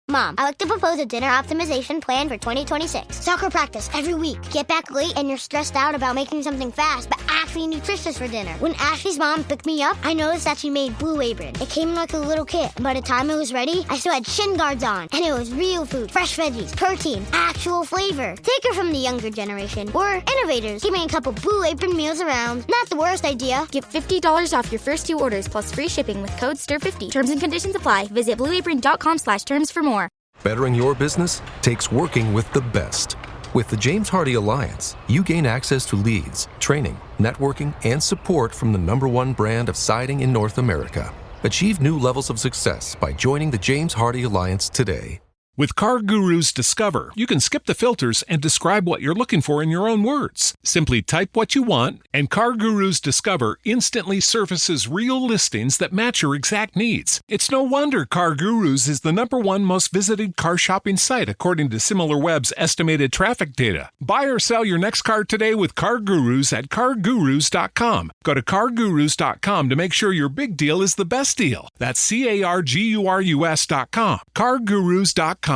Mom, I like to propose a dinner optimization plan for 2026. Soccer practice every week. Get back late and you're stressed out about making something fast, but actually nutritious for dinner. When Ashley's mom picked me up, I noticed that she made Blue Apron. It came like a little kit. By the time it was ready, I still had shin guards on. And it was real food, fresh veggies, protein, actual flavor. Take her from the younger generation. We're innovators, keeping a couple Blue Apron meals around. Not the worst idea. Get $50 off your first 2 orders plus free shipping with code STIR50. Terms and conditions apply. Visit blueapron.com/terms for more. Bettering your business takes working with the best. With the James Hardie Alliance, you gain access to leads, training, networking, and support from the #1 brand of siding in North America. Achieve new levels of success by joining the James Hardie Alliance today. With Car Guru's Discover, you can skip the filters and describe what you're looking for in your own words. Simply type what you want, and Car Guru's Discover instantly surfaces real listings that match your exact needs. It's no wonder Car Guru's is the #1 most visited car shopping site according to SimilarWeb's estimated traffic data. Buy or sell your next car today with Car Gurus at cargurus.com. Go to cargurus.com to make sure your big deal is the best deal. That's cargurus.com. cargurus.com.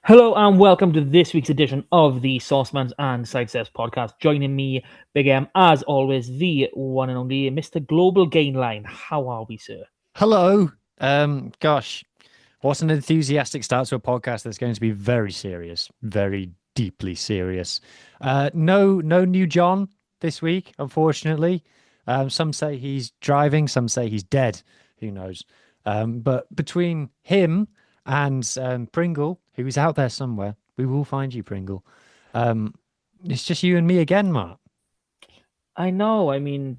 Hello and welcome to this week's edition of the Saucepans and Sidesteps podcast. Joining me, Big M, as always, the one and only Mr. Global Gainline. How are we, sir? Hello. Gosh, what an enthusiastic start to a podcast that's going to be very serious, very deeply serious. No new John this week, unfortunately. Some say he's driving, some say he's dead. Who knows? But between him and Pringle, who's out there somewhere, we will find you, Pringle. It's just you and me again, Mark. I know. I mean,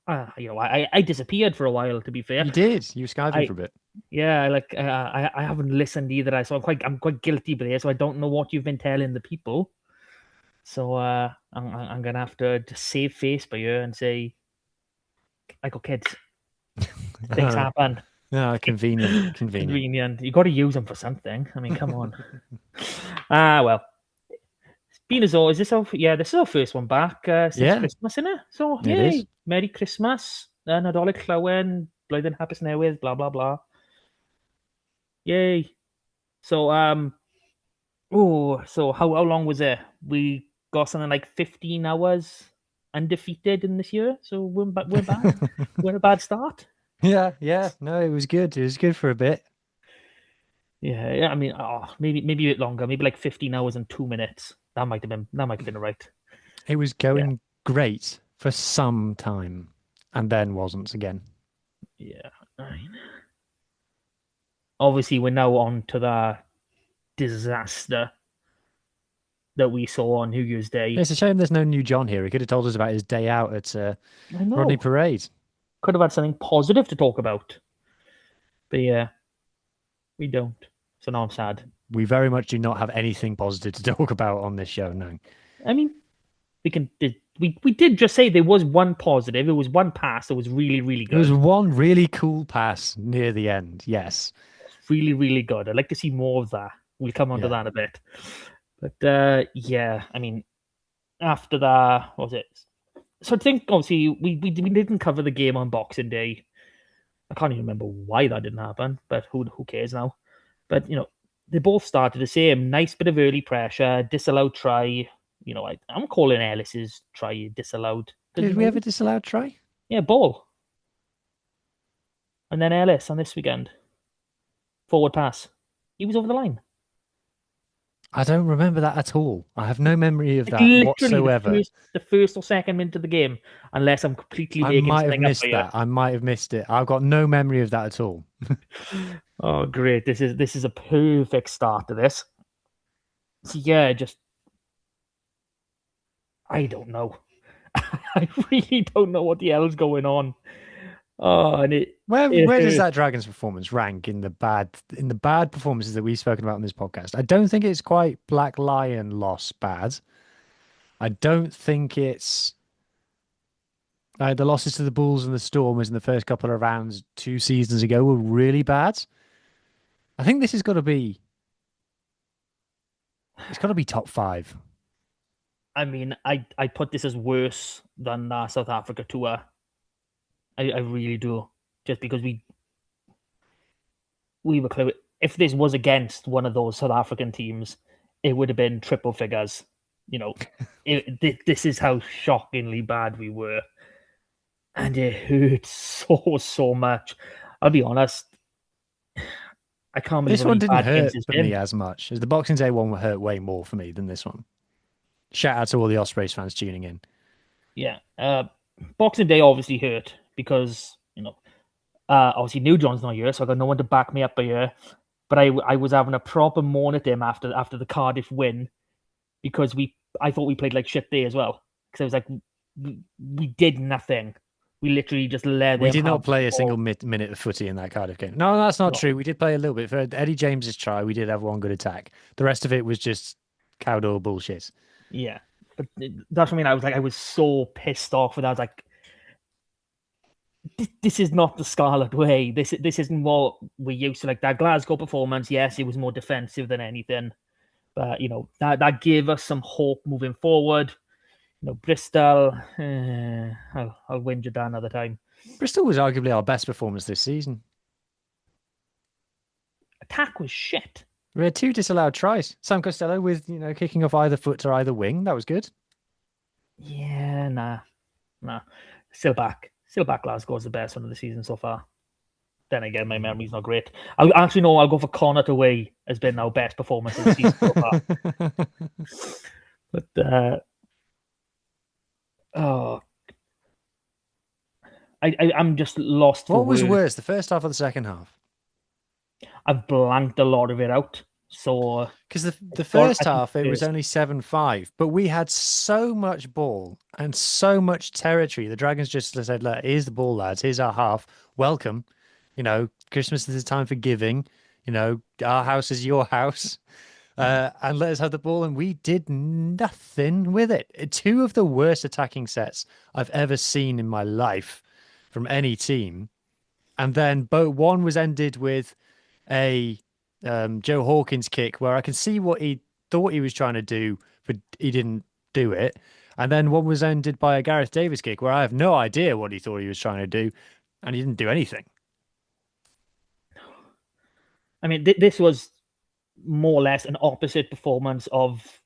I disappeared for a while. To be fair, you did. You were skiving for a bit. Yeah, I haven't listened either. So I'm quite guilty by this. So I don't know what you've been telling the people. So I'm gonna have to just save face by you and say, I got kids. Things happen. No, convenient. You got to use them for something. I mean, come on. Well, it's been as always. This is our first one back since Christmas, isn't it? So yay, Merry Christmas, Nadolig Llawen, Blwyddyn Hapus Newydd, blah blah blah. Yay. So so how long was it? We got something like 15 hours undefeated in this year. So we're bad. We're a bad start. Yeah. No, it was good. It was good for a bit. Yeah. I mean, maybe a bit longer. Maybe like 15 hours and 2 minutes. That might have been right. It was going great for some time, and then wasn't again. Yeah. I mean, obviously, we're now on to the disaster that we saw on New Year's Day. It's a shame there's no new John here. He could have told us about his day out at Rodney Parade. Could have had something positive to talk about. But yeah, we don't. So now I'm sad. We very much do not have anything positive to talk about on this show, no. I mean, we did just say there was one positive. It was one pass that was really, really good. There was one really cool pass near the end, yes. Really, really good. I'd like to see more of that. We'll come on to that a bit. But I mean, after that, what was it? So I think, obviously, we didn't cover the game on Boxing Day. I can't even remember why that didn't happen, but who cares now? But, they both started the same. Nice bit of early pressure, disallowed try. I'm calling Ellis's try disallowed. Did we have a disallowed try? Yeah, ball. And then Ellis on this weekend. Forward pass. He was over the line. I don't remember that at all. I have no memory of that whatsoever. The first or second minute of the game, unless I'm completely making something up for you. I might have missed it. I've got no memory of that at all. Oh, great! This is a perfect start to this. So yeah, I don't know. I really don't know what the hell's going on. Oh, and where does that Dragons performance rank in the bad performances that we've spoken about on this podcast? I don't think it's quite Black Lion loss bad. I don't think it's the losses to the Bulls and the Stormers in the first couple of rounds 2 seasons ago were really bad. I think this has got to be. It's got to be top 5. I mean, I put this as worse than the South Africa tour. I really do, just because we were clear. If this was against one of those South African teams, it would have been triple figures. You know, this is how shockingly bad we were, and it hurt so much. I'll be honest. I can't believe This how one many didn't bad games hurt it's for been. me as much as the Boxing Day one hurt way more for me than this one. Shout out to all the Ospreys fans tuning in. Yeah, Boxing Day obviously hurt because obviously New John's not here, so I got no one to back me up here. But I was having a proper moan at him after the Cardiff win because I thought we played like shit day as well, because I was like, we did nothing. We literally just let them. We did not play a single minute of footy in that Cardiff game. No, that's not true. We did play a little bit. For Eddie James's try, we did have one good attack. The rest of it was just cowdoll bullshit. Yeah, but that's what I mean. I was so pissed off with that. I was like, this is not the Scarlet way. This isn't what we used to. Like that Glasgow performance, yes, it was more defensive than anything, but that gave us some hope moving forward. Bristol, I'll whinge at that another time. Bristol was arguably our best performance this season. Attack was shit. We had 2 disallowed tries. Sam Costello with kicking off either foot or either wing. That was good. Yeah, nah. Still back. Glasgow's the best one of the season so far. Then again, my memory's not great. I'll go for Connacht away has been our best performance of the season so far. But I'm just lost for What was words. worse, the first half or the second half? I've blanked a lot of it out. So because the first half it was only 7-5, but we had so much ball and so much territory. The Dragons just said, "Look, here's the ball, lads. Here's our half. Welcome. Christmas is a time for giving. Our house is your house." And let us have the ball, and we did nothing with it. 2 of the worst attacking sets I've ever seen in my life from any team. And then one was ended with a Joe Hawkins kick where I can see what he thought he was trying to do, but he didn't do it. And then one was ended by a Gareth Davis kick where I have no idea what he thought he was trying to do, and he didn't do anything. I mean, this was more or less an opposite performance of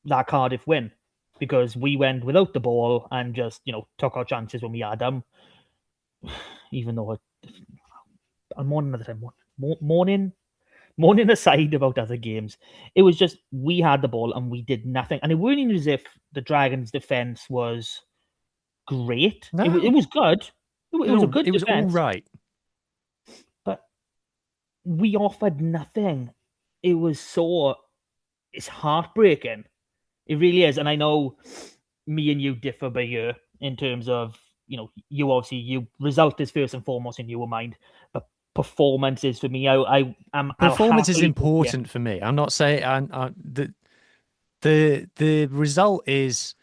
that Cardiff win, because we went without the ball and just took our chances when we had them. Even though I'm mourning another time, mourning aside about other games, it was just we had the ball and we did nothing, and it wasn't as if the Dragons' defense was great. No. It was good. It was a good. It was defense, all right, but we offered nothing. It's heartbreaking. It really is. And I know me and you differ by year in terms of, you result is first and foremost in your mind, but performance is for me. Performance is important for me. I'm not saying the result is,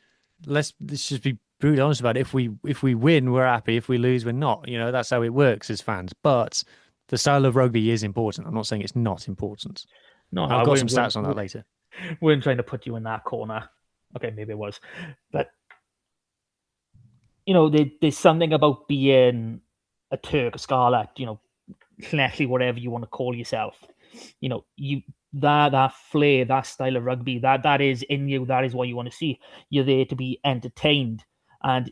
let's just be brutally honest about it. If we win, we're happy. If we lose, we're not. That's how it works as fans. But the style of rugby is important. I'm not saying it's not important. No, I've got some stats on that later. We weren't trying to put you in that corner. Okay, maybe it was. But, there's something about being a Turk, a Scarlet, Connectly, whatever you want to call yourself. That flair, that style of rugby, that is in you. That is what you want to see. You're there to be entertained. And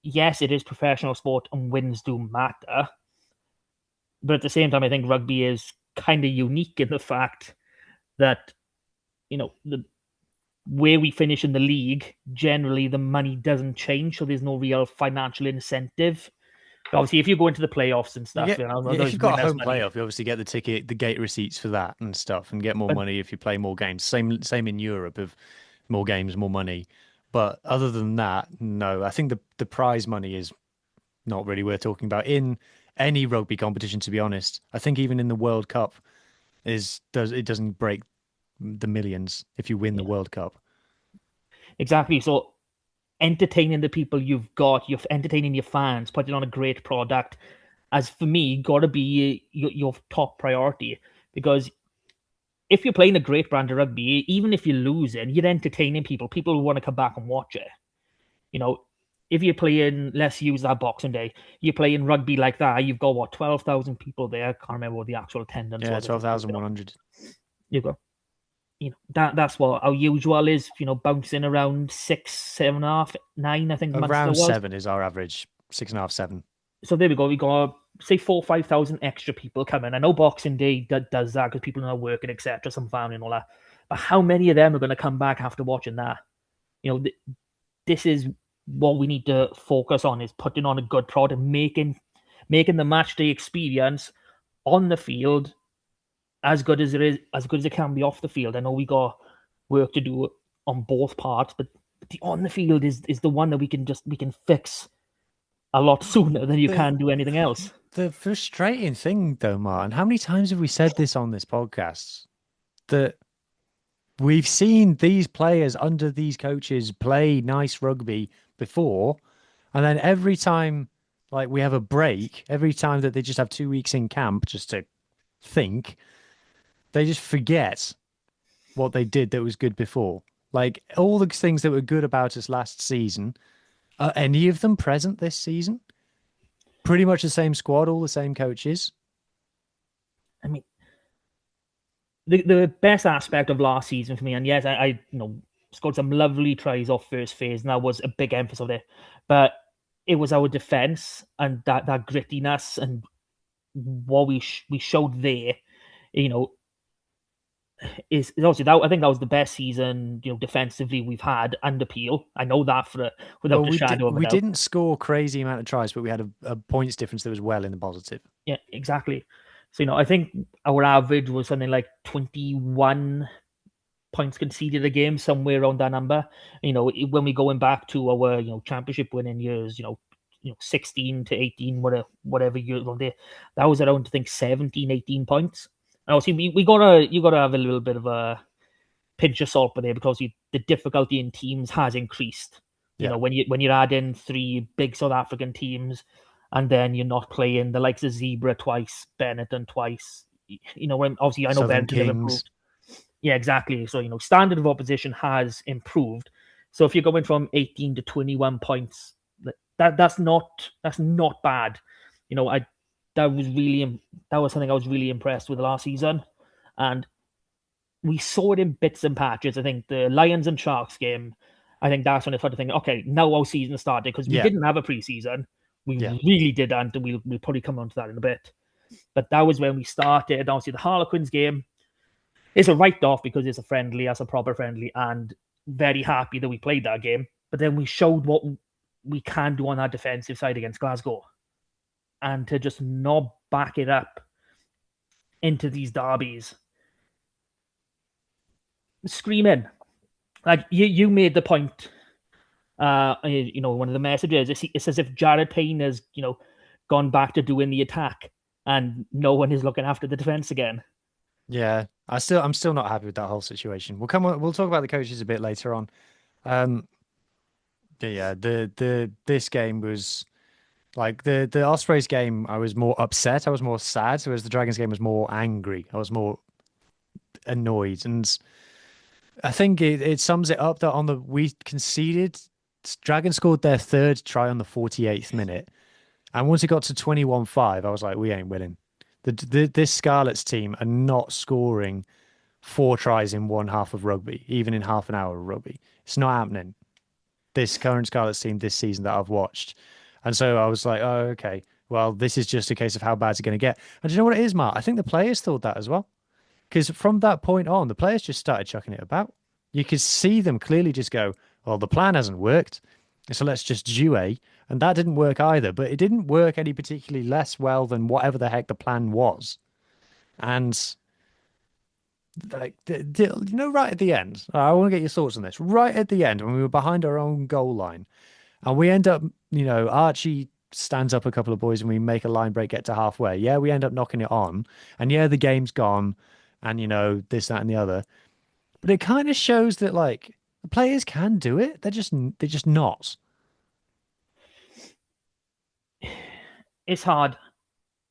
yes, it is professional sport and wins do matter. But at the same time, I think rugby is kind of unique in the fact that, where we finish in the league, generally the money doesn't change, so there's no real financial incentive. Obviously, if you go into the playoffs and stuff, if you've got a home playoff, you obviously get the gate receipts for that and stuff, and get more money if you play more games. Same in Europe, of more games, more money. But other than that, no. I think the prize money is not really worth talking about in any rugby competition, to be honest. I think even in the World Cup, it doesn't break the millions if you win the World Cup. Exactly. So entertaining the people you've got, you're entertaining your fans, putting on a great product, as for me, got to be your top priority. Because if you're playing a great brand of rugby, even if you're losing, you're entertaining people. People will want to come back and watch it. If you're playing, let's use that Boxing Day, you're playing rugby like that, you've got, what, 12,000 people there? I can't remember what the actual attendance was. 12,100. You go. That's what our usual is, bouncing around 6, 7.5, 9, I think. Around 7 is our average, 6.5, 7. So there we go. We got, say, 4,000-5,000 extra people coming. I know Boxing Day does that because people are working, etc., some family and all that. But how many of them are going to come back after watching that? This is what we need to focus on, is putting on a good product, making the match day experience on the field as good as it can be off the field. I know we got work to do on both parts, but the on the field is the one that we can fix a lot sooner than you can do anything else. The frustrating thing, though, Martin, how many times have we said this on this podcast, that we've seen these players under these coaches play nice rugby before, and then every time, like, we have a break, every time that they just have 2 weeks in camp just to think, they just forget what they did that was good before. Like, all the things that were good about us last season, are any of them present this season? Pretty much the same squad, all the same coaches. I mean, the best aspect of last season for me, and yes, I scored some lovely tries off first phase, and that was a big emphasis of it. But it was our defense and that grittiness and what we showed there. Is obviously that, I think that was the best season, defensively we've had under Peel. I know that without a shadow of a doubt. We didn't score crazy amount of tries, but we had a points difference that was well in the positive. Yeah, exactly. So I think our average was something like 21 points conceded a game, somewhere around that number. When we going back to our championship winning years, 16 to 18, whatever years on there, that was around, I think, 17, 18 points. And obviously, you gotta have a little bit of a pinch of salt there, because the difficulty in teams has increased. When you're adding 3 big South African teams, and then you're not playing the likes of Zebra twice, Benetton twice. When obviously I know Benetton have improved. Yeah, exactly. So standard of opposition has improved. So if you're going from 18 to 21 points, that's not bad. That was something I was really impressed with last season, and we saw it in bits and patches. I think the Lions and Sharks game, I think that's when I started thinking, okay, now our season started, because we didn't have a preseason. We really didn't, and we'll probably come on to that in a bit. But that was when we started. And obviously the Harlequins game is a write-off because it's a friendly, as a proper friendly, and very happy that we played that game. But then we showed what we can do on our defensive side against Glasgow. And to just not back it up into these derbies. Screaming. Like, you made the point, one of the messages, it's as if Jared Payne has, gone back to doing the attack and no one is looking after the defense again. Yeah, I'm still not happy with that whole situation. We'll talk about the coaches a bit later on. This game was like the Ospreys game. I was more upset. I was more sad. Whereas the Dragons game was more angry. I was more annoyed, and I think it sums it up that we conceded. Dragons scored their 3rd try on the 48th minute, and once it got to 21-5, I was like, we ain't winning. This Scarlets team are not scoring 4 tries in one half of rugby, even in half an hour of rugby. It's not happening. This current Scarlets team this season that I've watched. And so I was like, oh, okay, well, this is just a case of how bad it's going to get. And do you know what it is, Mark? I think the players thought that as well. Because from that point on, the players just started chucking it about. You could see them clearly just go, well, the plan hasn't worked, so let's just duet. And that didn't work either, but it didn't work any particularly less well than whatever the heck the plan was. And like, right at the end, I want to get your thoughts on this. Right at the end, when we were behind our own goal line, and we end up, Archie stands up a couple of boys and we make a line break, get to halfway. Yeah, we end up knocking it on. And yeah, the game's gone. And, this, that, and the other. But it kind of shows that, like, the players can do it. They're just not. It's hard.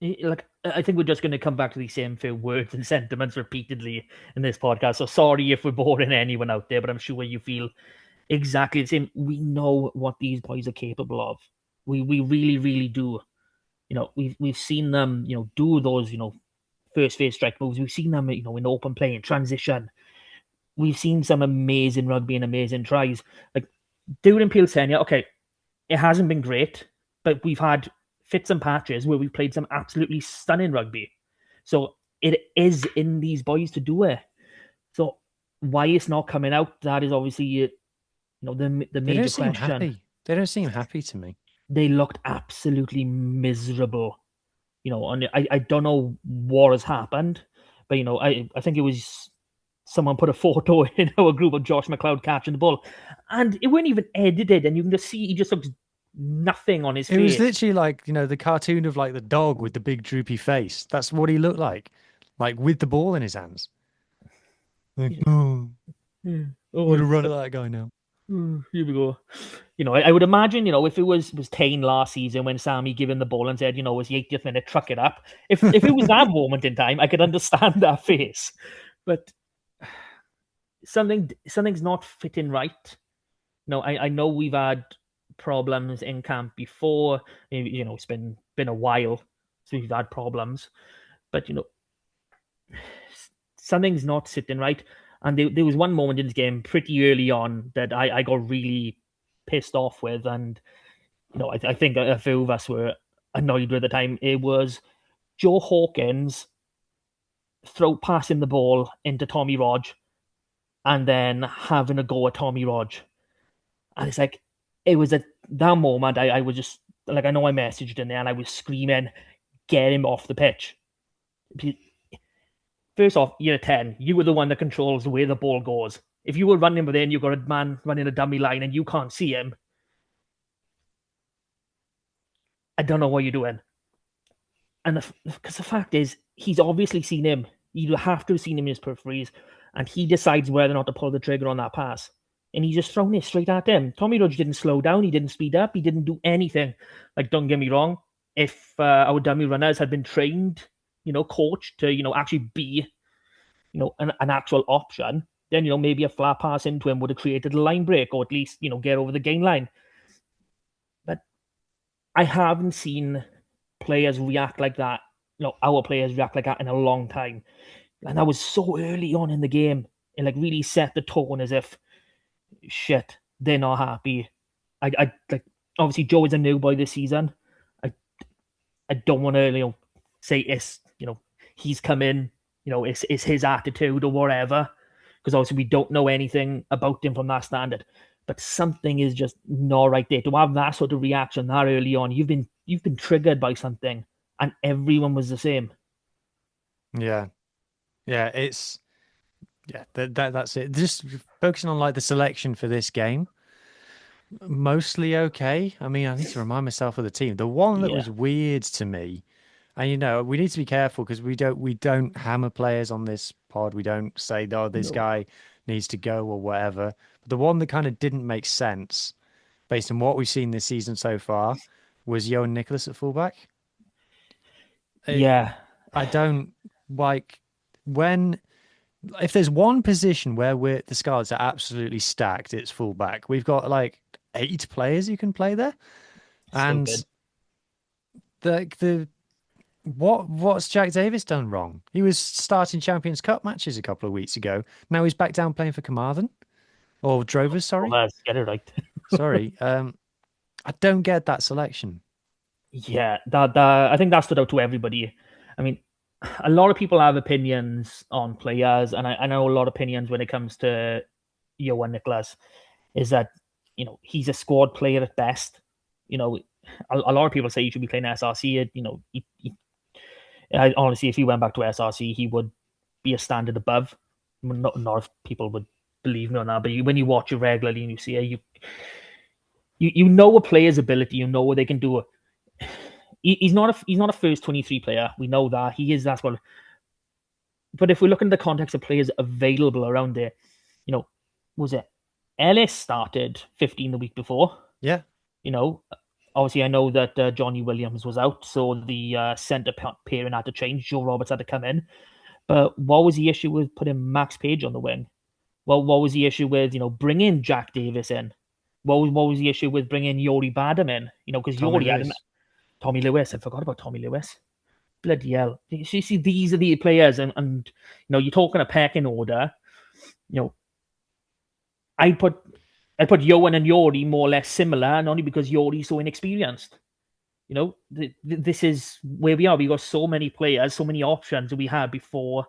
Like, I think we're just going to come back to these same few words and sentiments repeatedly in this podcast. So sorry if we're boring anyone out there, but I'm sure you feel exactly the same. We know what these boys are capable of. We really, really do. We've seen them, do those, first phase strike moves. We've seen them, in open play and transition. We've seen some amazing rugby and amazing tries. Like Dwayne Peels saying, yeah, okay, it hasn't been great, but we've had fits and patches where we've played some absolutely stunning rugby. So it is in these boys to do it. So why it's not coming out, that is obviously the major question. Happy. They don't seem happy to me. They looked absolutely miserable. And I don't know what has happened, but I think it was someone put a photo in our group of Josh McLeod catching the ball, and it wasn't even edited, and you can just see he just looks nothing on his face. It was literally like, the cartoon of like the dog with the big droopy face. That's what he looked like with the ball in his hands. Like, oh, I want to run at that guy now. Here we go. I would imagine, if it was Tane last season when Sammy gave him the ball and said, it's the 80th minute, truck it up. If it was that moment in time, I could understand that face. But something's not fitting right. I know we've had problems in camp before. It's been a while since we've had problems. But, something's not sitting right. And there was one moment in this game pretty early on that I got really pissed off with. And, I think a few of us were annoyed with the time. It was Joe Hawkins passing the ball into Tommy Rog and then having a go at Tommy Rog. And it's like, it was at that moment, I was just, like, I know I messaged in there and I was screaming, get him off the pitch. First off, you're 10. You were the one that controls where the ball goes. If you were running within, you've got a man running a dummy line and you can't see him, I don't know what you're doing. And because the fact is, he's obviously seen him. You have to have seen him in his peripheries, and he decides whether or not to pull the trigger on that pass. And he's just thrown it straight at him. Tommy Rudge didn't slow down. He didn't speed up. He didn't do anything. Like, don't get me wrong. If our dummy runners had been trained, coached to, actually be, an actual option, then, maybe a flat pass into him would have created a line break or at least, get over the gain line. But I haven't seen players react like that, our players react like that in a long time. And that was so early on in the game. It really set the tone as if, shit, they're not happy. I obviously Joe is a new boy this season. I don't want to, say it's, he's come in, it's his attitude or whatever, because obviously we don't know anything about him from that standard. But something is just not right there. To have that sort of reaction that early on, you've been triggered by something, and everyone was the same. Yeah, it's that's it. Just focusing on the selection for this game, mostly okay. I mean, I need to remind myself of the team. The one that was weird to me, and we need to be careful because we don't hammer players on this pod. We don't say, oh, this guy needs to go or whatever. But the one that kind of didn't make sense based on what we've seen this season so far was Johan Nicholas at fullback. I don't like if there's one position where the Scarlets are absolutely stacked, it's fullback. We've got 8 players who can play there, and what's Jack Davis done wrong? He was starting Champions Cup matches a couple of weeks ago. Now he's back down playing for Carmarthen or Drovers. Sorry, get it right. Sorry, I don't get that selection. Yeah, that I think that stood out to everybody. I mean, a lot of people have opinions on players, and I know a lot of opinions when it comes to Johan Nicholas, is that, he's a squad player at best. A lot of people say he should be playing SRC. Honestly, if he went back to SRC, he would be a standard above. Not if people would believe me on that, but when you watch it regularly and you see it, you know a player's ability, you know what they can do. He's not a first 23 player. We know that he is. That's what. But if we look in the context of players available around there, was it Ellis started 15 the week before? Yeah. Obviously, I know that Johnny Williams was out, so the centre pairing had to change. Joe Roberts had to come in. But what was the issue with putting Max Page on the wing? Well, what was the issue with bringing Jack Davis in? What was the issue with bringing Yori Badham in? Because Tommy Yori had Lewis. Tommy Lewis. I forgot about Tommy Lewis. Bloody hell! You see, these are the players, and you're talking a pecking order. I'd put Yohan and Yori more or less similar, and only because Yori's so inexperienced. This is where we are. We got so many players, so many options that we had before,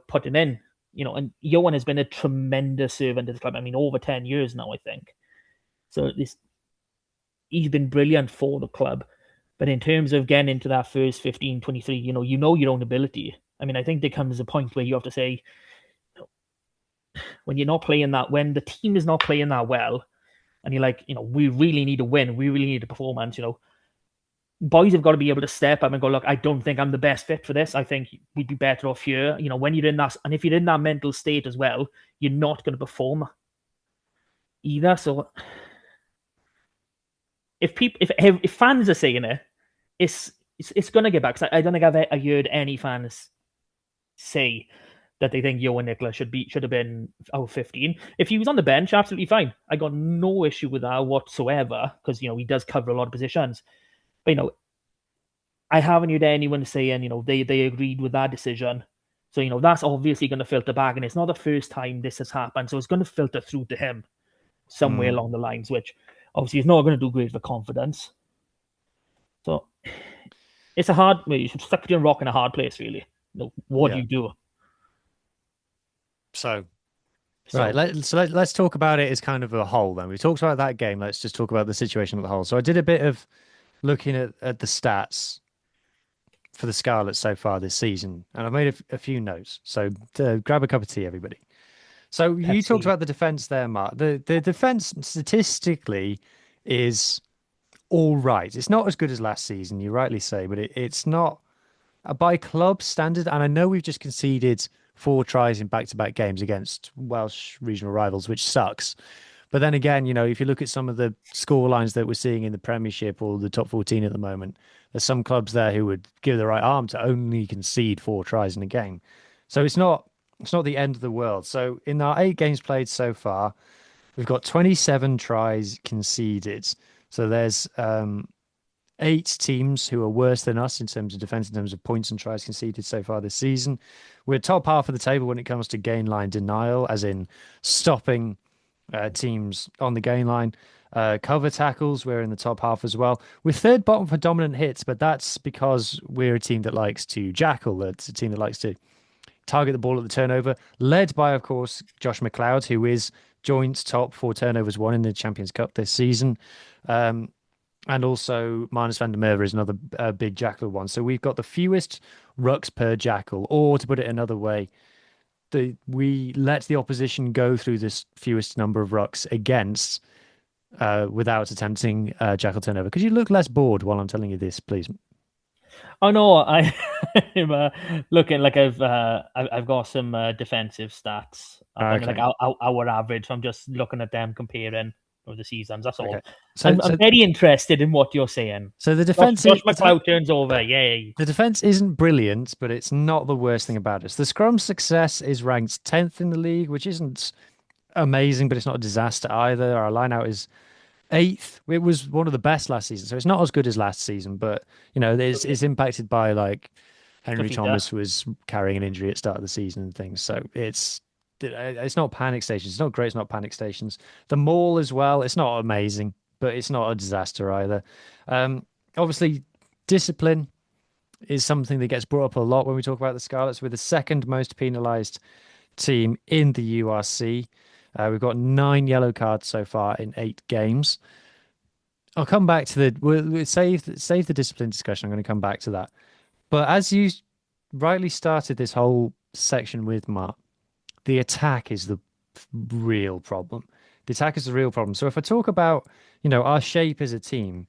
putting in. And Yohan has been a tremendous servant to the club. I mean, over 10 years now, I think. So he's been brilliant for the club. But in terms of getting into that first 15, 23, you know your own ability. I mean, I think there comes a point where you have to say, when you're not playing that, when the team is not playing that well, and you're like, we really need a win, we really need a performance, boys have got to be able to step up and go, look, I don't think I'm the best fit for this. I think we'd be better off here. When you're in that, and if you're in that mental state as well, you're not going to perform either. So if fans are saying it, it's going to get back. Cause I don't think I've heard any fans say that they think Johan Nicholas should have been 15. If he was on the bench, absolutely fine. I got no issue with that whatsoever because he does cover a lot of positions. But I haven't heard anyone saying they agreed with that decision. So that's obviously going to filter back, and it's not the first time this has happened. So it's going to filter through to him somewhere along the lines, which obviously is not going to do great for confidence. So it's a hard. You should stuck between a rock and a hard place, really. What do you do? So right, let's talk about it as kind of a whole. Then we talked about that game. Let's just talk about the situation as a whole. So I did a bit of looking at the stats for the Scarlets so far this season, and I've made a few notes. So grab a cup of tea, everybody. So you talked about the defense there, Mark. The defense statistically is all right. It's not as good as last season, you rightly say, but it's not by club standard. And I know we've just conceded 4 tries in back-to-back games against Welsh regional rivals, which sucks. But then again, if you look at some of the score lines that we're seeing in the Premiership or the top 14 at the moment, there's some clubs there who would give the right arm to only concede 4 tries in a game. So it's not the end of the world. So in our 8 games played so far, we've got 27 tries conceded. So there's 8 teams who are worse than us in terms of defense, in terms of points and tries conceded so far this season. We're top half of the table when it comes to gain line denial, as in stopping teams on the gain line. Cover tackles, we're in the top half as well. We're third bottom for dominant hits, but that's because we're a team that likes to jackal. It's a team that likes to target the ball at the turnover, led by, of course, Josh McLeod, who is joint top for turnovers won in the Champions Cup this season. And also, Marnus van der Merwe is another big jackal one. So we've got the fewest rucks per jackal, or to put it another way, we let the opposition go through this fewest number of rucks against without attempting jackal turnover. Could you look less bored while I'm telling you this, please? Oh no, I'm looking like I've got some defensive stats. I'm Okay. like our average. So I'm just looking at them comparing over the seasons. That's all. Okay. So I'm very interested in what you're saying. So the defense, Josh McLeod turns over. Yay! The defense isn't brilliant, but it's not the worst thing about us. The scrum success is ranked 10th in the league, which isn't amazing, but it's not a disaster either. Our lineout is 8th. It was one of the best last season, so it's not as good as last season, but it's impacted by like Henry Thomas was carrying an injury at the start of the season and things. So it's not panic stations. It's not great. It's not panic stations. The maul as well. It's not amazing, but it's not a disaster either. Obviously, discipline is something that gets brought up a lot when we talk about the Scarlets. We're the second most penalised team in the URC. We've got 9 yellow cards so far in 8 games. I'll come back to we'll save the discipline discussion. I'm going to come back to that. But as you rightly started this whole section with, Mark, the attack is the real problem. The attack is the real problem. So if I talk about, our shape as a team,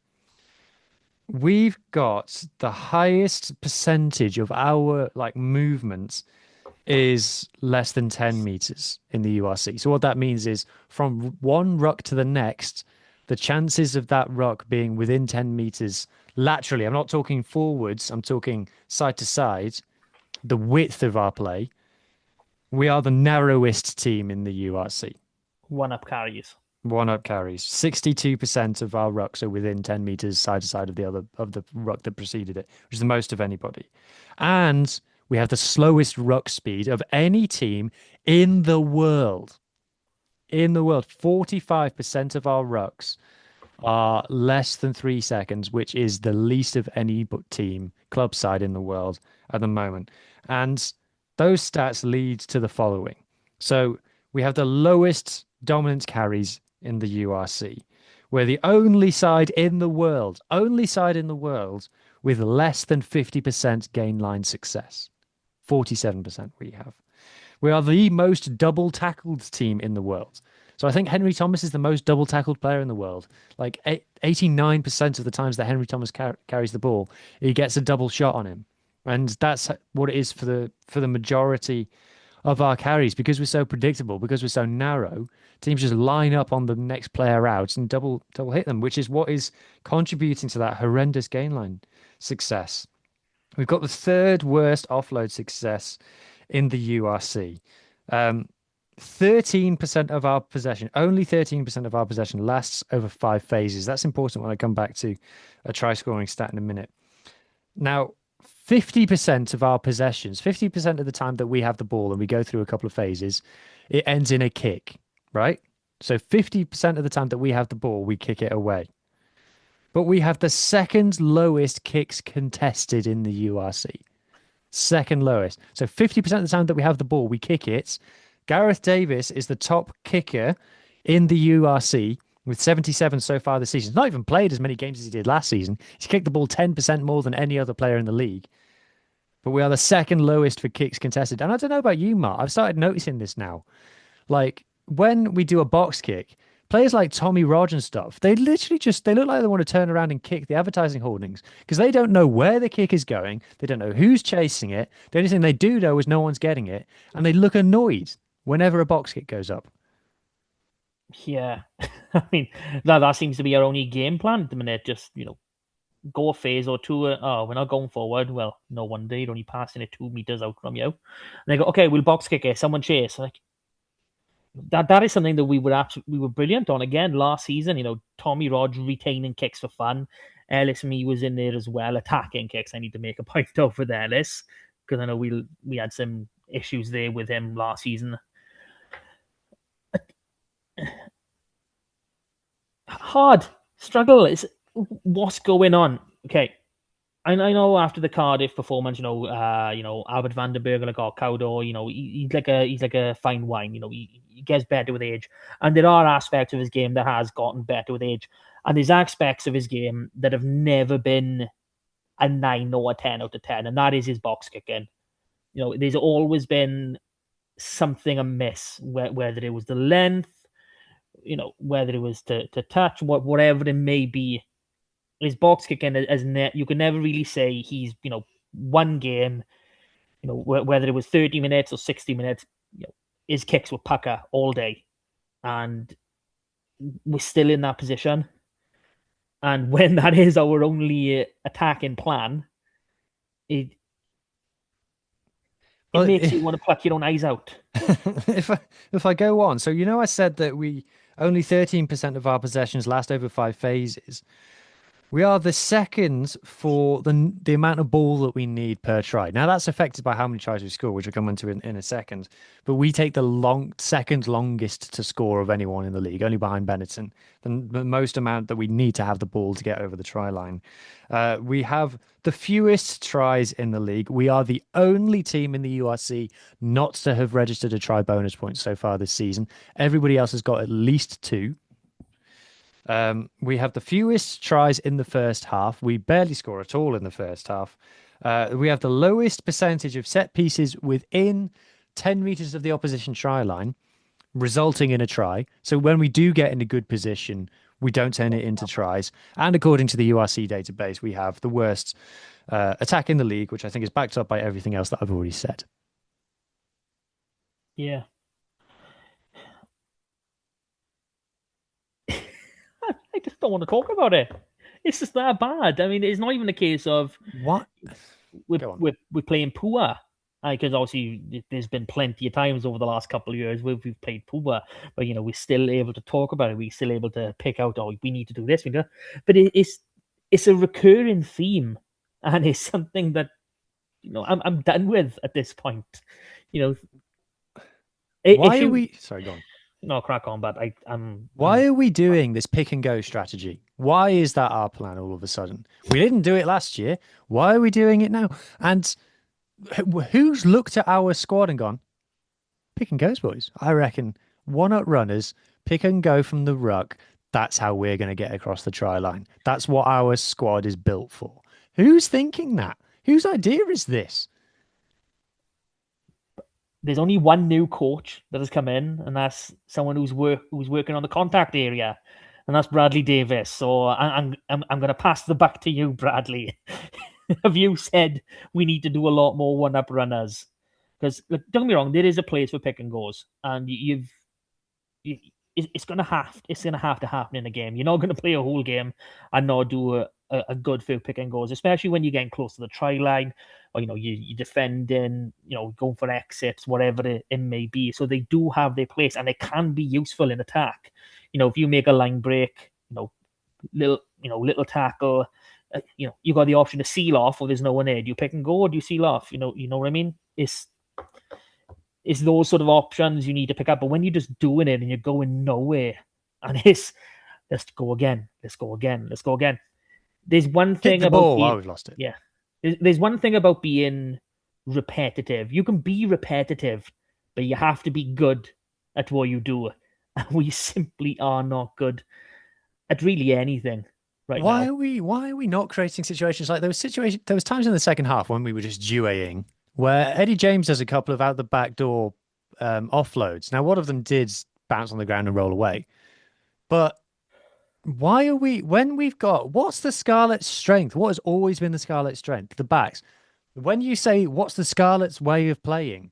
we've got the highest percentage of our movements is less than 10 meters in the URC. So what that means is from one ruck to the next, the chances of that ruck being within 10 meters laterally, I'm not talking forwards, I'm talking side to side, the width of our play, we are the narrowest team in the URC. One up carries. One up carries. 62% of our rucks are within 10 meters side to side of the ruck that preceded it, which is the most of anybody. And we have the slowest ruck speed of any team in the world. In the world, 45% of our rucks are less than 3 seconds, which is the least of any team, club side in the world at the moment. And those stats lead to the following. So we have the lowest dominance carries in the URC. We're the only side in the world with less than 50% gain line success. 47% we have. We are the most double tackled team in the world. So I think Henry Thomas is the most double tackled player in the world. Like 89% of the times that Henry Thomas carries the ball, he gets a double shot on him. And that's what it is for the majority of our carries, because we're so predictable, because we're so narrow. Teams just line up on the next player out and double hit them, which is what is contributing to that horrendous gain line success. We've got the third worst offload success in the URC. 13% of our possession, only 13% of our possession lasts over 5 phases. That's important when I come back to a try scoring stat in a minute. Now, 50% of our possessions, 50% of the time that we have the ball and we go through a couple of phases, it ends in a kick, right? So 50% of the time that we have the ball, we kick it away. But we have the second lowest kicks contested in the URC. Second lowest. So 50% of the time that we have the ball, we kick it. Gareth Davis is the top kicker in the URC with 77 so far this season. He's not even played as many games as he did last season. He's kicked the ball 10% more than any other player in the league. But we are the second lowest for kicks contested. And I don't know about you, Mark. I've started noticing this now. Like, when we do a box kick, players like Tommy Rog and stuff, they literally they look like they want to turn around and kick the advertising hoardings because they don't know where the kick is going. They don't know who's chasing it. The only thing they do know is no one's getting it. And they look annoyed whenever a box kick goes up. Yeah. I mean, that seems to be our only game plan at the minute. Just, go a phase or two. We're not going forward. Well, no wonder. You're only passing it 2 meters out from you. And they go, okay, we'll box kick it. Someone chase. Like, that is something that we were brilliant on again last season. Tommy Rog retaining kicks for fun. Ellis Me was in there as well, attacking kicks. I need to make a point out for Ellis because I know we had some issues there with him last season. Hard struggle is what's going on. Okay, I know after the Cardiff performance, Albert van der Berg got Cowdo, he's like a fine wine. He gets better with age, and there are aspects of his game that has gotten better with age, and there's aspects of his game that have never been a 9 or a 10 out of 10, and that is his box kicking. There's always been something amiss, whether it was the length, whether it was to touch, whatever it may be. His box kicking you can never really say he's one game, whether it was 30 minutes or 60 minutes, his kicks were pucker all day, and we're still in that position. And when that is our only attacking plan, it makes you want to pluck your own eyes out. If I go on, so I said that we only 13% of our possessions last over 5 phases. We are the second for the amount of ball that we need per try. Now, that's affected by how many tries we score, which I'll come into in a second. But we take the second longest to score of anyone in the league, only behind Benetton. The most amount that we need to have the ball to get over the try line. We have the fewest tries in the league. We are the only team in the URC not to have registered a try bonus point so far this season. Everybody else has got at least 2. We have the fewest tries in the first half. We barely score at all in the first half. We have the lowest percentage of set pieces within 10 meters of the opposition try line, resulting in a try. So when we do get in a good position, we don't turn it into tries. And according to the URC database, we have the worst attack in the league, which I think is backed up by everything else that I've already said. Yeah. I just don't want to talk about it. It's just that bad. I mean, it's not even a case of What? we're playing poor. Because obviously there's been plenty of times over the last couple of years where we've played poor, but we're still able to talk about it. We're still able to pick out, we need to do this. But it's a recurring theme, and it's something that I'm done with at this point. Why are we? Sorry, go on. No, crack on. But Why are we doing this pick and go strategy? Why is that our plan all of a sudden? We didn't do it last year. Why are we doing it now? And who's looked at our squad and gone, pick and goes, boys? I reckon one-up runners, pick and go from the ruck. That's how we're going to get across the try line. That's what our squad is built for. Who's thinking that? Whose idea is this? There's only one new coach that has come in, and that's someone who's working on the contact area, and that's Bradley Davis. So I'm going to pass the buck to you, Bradley. Have you said we need to do a lot more one-up runners? Because don't get me wrong, there is a place for pick and goes, and it's gonna have to happen in a game. You're not going to play a whole game and not do a good few pick and goes, especially when you're getting close to the try line, or you're defending, going for exits, whatever it may be. So they do have their place, and they can be useful in attack. If you make a line break, little tackle. You got the option to seal off, or there's no one there. Do you pick and go, or do you seal off? You know what I mean? It's those sort of options you need to pick up. But when you're just doing it and you're going nowhere, and it's let's go again. There's one thing about we've lost it. Yeah, there's one thing about being repetitive. You can be repetitive, but you have to be good at what you do. And we simply are not good at really anything. Right why now. are we not creating situations like there was times in the second half when we were just dueing where Eddie James does a couple of out the back door offloads. Now one of them did bounce on the ground and roll away. But why are we what's the Scarlets' strength? What has always been the Scarlets' strength? The backs. When you say what's the Scarlets' way of playing?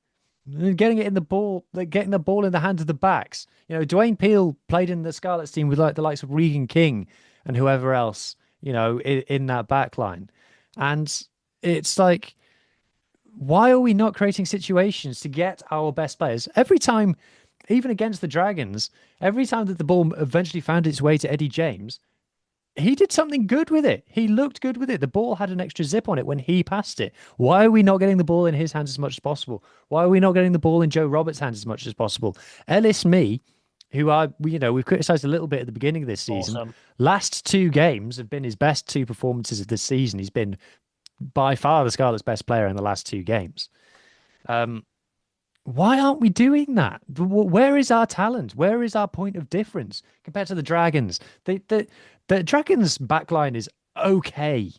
Getting the ball in the hands of the backs. Dwayne Peels played in the Scarlets team with the likes of Regan King and whoever else, in that back line. And it's like, why are we not creating situations to get our best players? Every time, even against the Dragons, every time that the ball eventually found its way to Eddie James, he did something good with it. He looked good with it. The ball had an extra zip on it when he passed it. Why are we not getting the ball in his hands as much as possible? Why are we not getting the ball in Joe Roberts' hands as much as possible? Ellis Mee, who we've criticised a little bit at the beginning of this season. Awesome. Last two games have been his best two performances of this season. He's been by far the Scarlets' best player in the last two games. Why aren't we doing that? Where is our talent? Where is our point of difference compared to the Dragons? The Dragons' backline is okay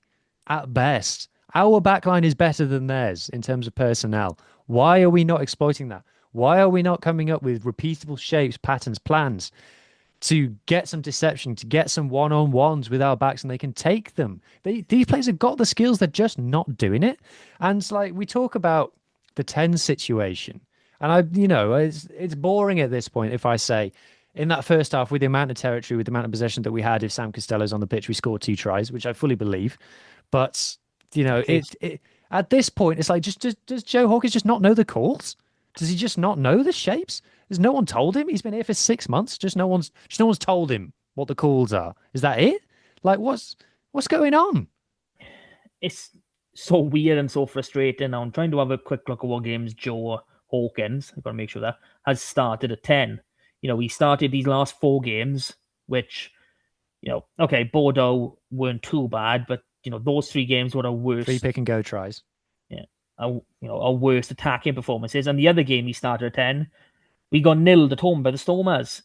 at best. Our backline is better than theirs in terms of personnel. Why are we not exploiting that? Why are we not coming up with repeatable shapes, patterns, plans to get some deception, to get some one-on-ones with our backs, and they can take them? These players have got the skills, they're just not doing it. And it's like we talk about the 10 situation, and it's boring at this point if I say in that first half, with the amount of territory, with the amount of possession that we had, if Sam Costello's on the pitch, we scored 2 tries, which I fully believe. But at this point, it's like, does Joe Hawkins just not know the calls? Does he just not know the shapes? Has no one told him? He's been here for 6 months. No one's told him what the calls are. Is that it? Like, what's going on? It's so weird and so frustrating. Now I'm trying to have a quick look at what games Joe Hawkins, I've got to make sure that, has started at 10. He started these last 4 games, which, okay, Bordeaux weren't too bad, but, those 3 games were our worst. 3 pick and go tries. Yeah. Our worst attacking performances. And the other game he started at 10, we got nilled at home by the Stormers,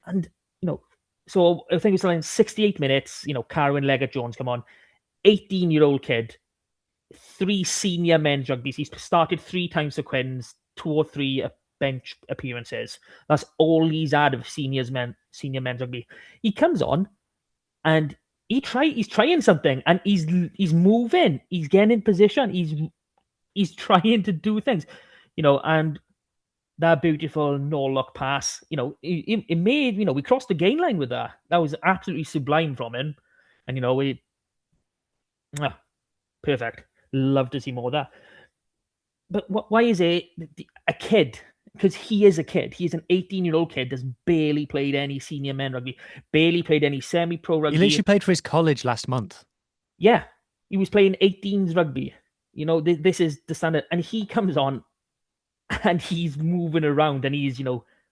And, so I think it was like 68 minutes, Carwyn Leggett-Jones come on, 18-year-old kid, 3 senior men's rugby. He's started 3 times for Quins, 2 or 3 bench appearances. That's all he's had of senior men's rugby. He comes on and he's trying something, and he's moving, he's getting in position, he's trying to do things, and that beautiful no-look pass. It made, we crossed the gain line with that. That was absolutely sublime from him. And, perfect. Love to see more of that. But why is it a kid? Because he is a kid. He's an 18-year-old kid that's barely played any senior men rugby, barely played any semi-pro He rugby. literally played for his college last month. Yeah, he was playing 18s rugby. This is the standard. And he comes on and he's moving around and he's,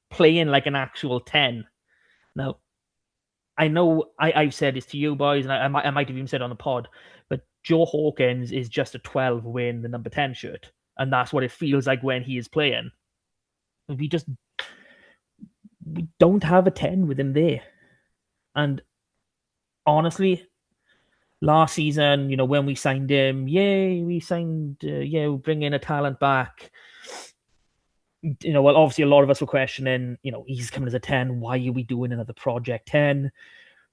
playing like an actual 10. Now, I know I've said this to you boys, and I might have even said on the pod, but Joe Hawkins is just a 12 wearing the number 10 shirt. And that's what it feels like when he is playing. We don't have a 10 with him there. And honestly, last season, when we signed him, we bring in a talent back. Well, obviously a lot of us were questioning, he's coming as a 10. Why are we doing another Project 10?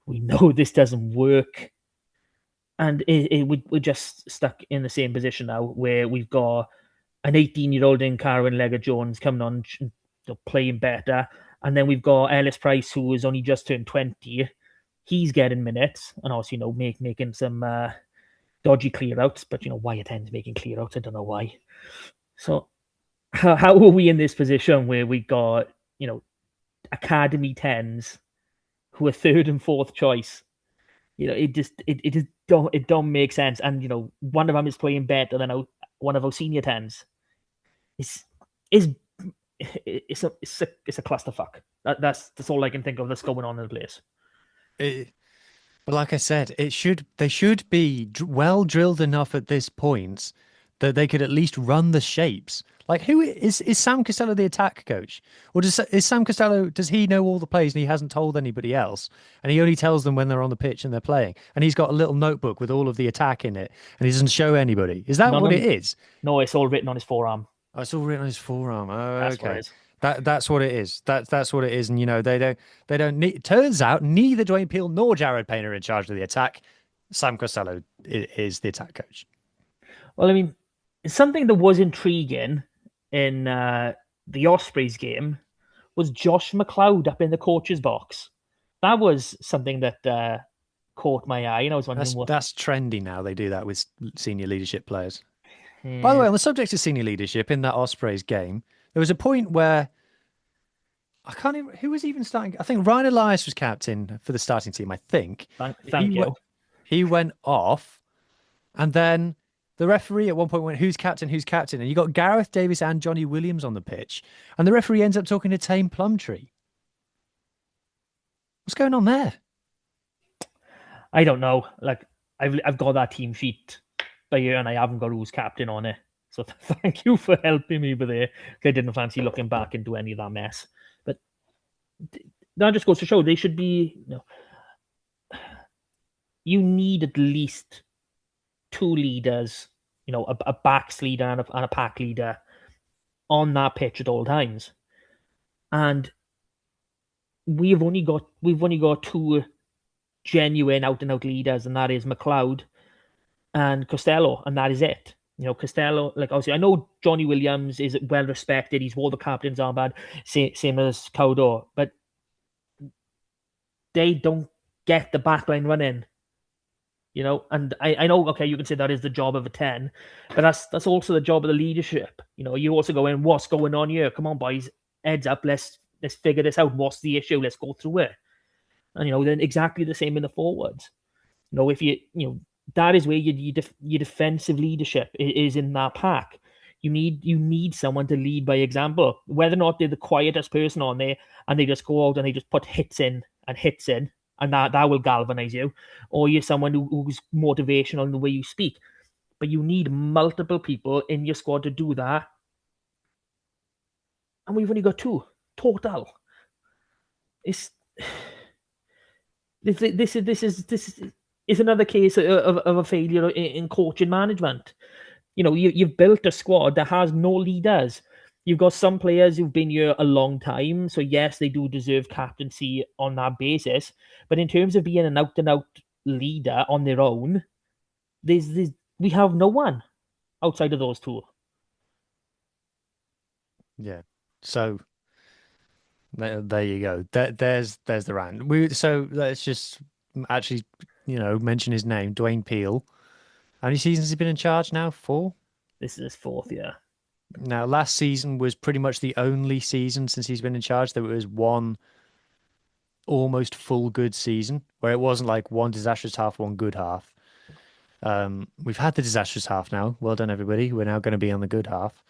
We know this doesn't work. And we're just stuck in the same position now where we've got an 18-year-old in Carwyn Leggett-Jones coming on, playing better. And then we've got Ellis Price, who has only just turned 20. He's getting minutes and also, making some dodgy clear-outs. But, Wyatt End's making clear-outs. I don't know why. So how are we in this position where we got, academy 10s who are third and fourth choice? It don't make sense. And, one of them is playing better than one of our senior 10s. It's a clusterfuck. That's all I can think of that's going on in the place. But like I said, they should be well drilled enough at this point that they could at least run the shapes. Like, who is Sam Costello the attack coach, or is Sam Costello? Does he know all the plays and he hasn't told anybody else, and he only tells them when they're on the pitch and they're playing, and he's got a little notebook with all of the attack in it, and he doesn't show anybody? Is that what it is? No, it's all written on his forearm. Oh, it's all written on his forearm. Oh, That's okay. what it is. That's what it is. That's what it is. And they don't need. Turns out neither Dwayne Peels nor Jared Payne are in charge of the attack. Sam Costello is the attack coach. Well, I mean, something that was intriguing in the Ospreys game was Josh McLeod up in the coach's box. That was something that caught my eye, and I was wondering that's trendy now. They do that with senior leadership players. Yeah. By the way, on the subject of senior leadership in that Ospreys game, there was a point where I can't even. Who was even starting? I think Ryan Elias was captain for the starting team. I think. Thank you. He went off, and then the referee at one point went, "Who's captain? Who's captain?" And you got Gareth Davis and Johnny Williams on the pitch, and the referee ends up talking to Tame Plumtree. What's going on there? I don't know. Like, I've got that team sheet by here, and I haven't got who's captain on it. So thank you for helping me with it. I didn't fancy looking back into any of that mess. But that just goes to show they should be. You need at least two leaders, a backs leader and a pack leader on that pitch at all times. And we've only got two genuine out and out leaders, and that is McLeod and Costello, and that is it. Costello, like, obviously, I know Johnny Williams is well respected. He's wore the captain's armband, same as Cowdor, but they don't get the backline running. And I know, okay, you can say that is the job of a 10, but that's also the job of the leadership. You also go in, what's going on here? Come on, boys, heads up, let's figure this out. What's the issue? Let's go through it. And then exactly the same in the forwards. If that is where your defensive leadership is in that pack. You need someone to lead by example. Whether or not they're the quietest person on there and they just go out and they just put hits in, and that will galvanize you, or you're someone who's motivational in the way you speak. But you need multiple people in your squad to do that, and we've only got two total. This is another case of a failure in coaching management. You've built a squad that has no leaders. You've got some players who've been here a long time, so yes, they do deserve captaincy on that basis. But in terms of being an out-and-out leader on their own, we have no one outside of those two. Yeah. So there you go. There's the rant. So let's just actually, mention his name, Dwayne Peel. How many seasons has he been in charge now? 4? This is his 4th year. Now, last season was pretty much the only season since he's been in charge. There was one almost full good season where it wasn't like one disastrous half, one good half. We've had the disastrous half now. Well done, everybody. We're now going to be on the good half.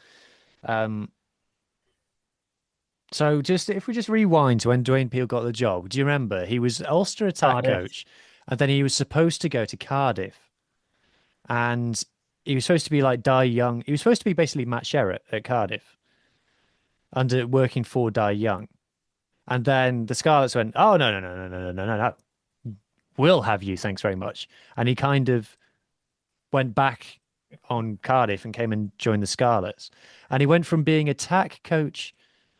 So if we just rewind to when Dwayne Peel got the job, do you remember he was Ulster attack Cardiff. coach, and then he was supposed to go to Cardiff, and he was supposed to be like Di Young. He was supposed to be basically Matt Sherratt at Cardiff, under working for Di Young, and then the Scarlets went, "Oh no, no, no, no, no, no, no, no, no. We'll have you, thanks very much," and he kind of went back on Cardiff and came and joined the Scarlets, and he went from being attack coach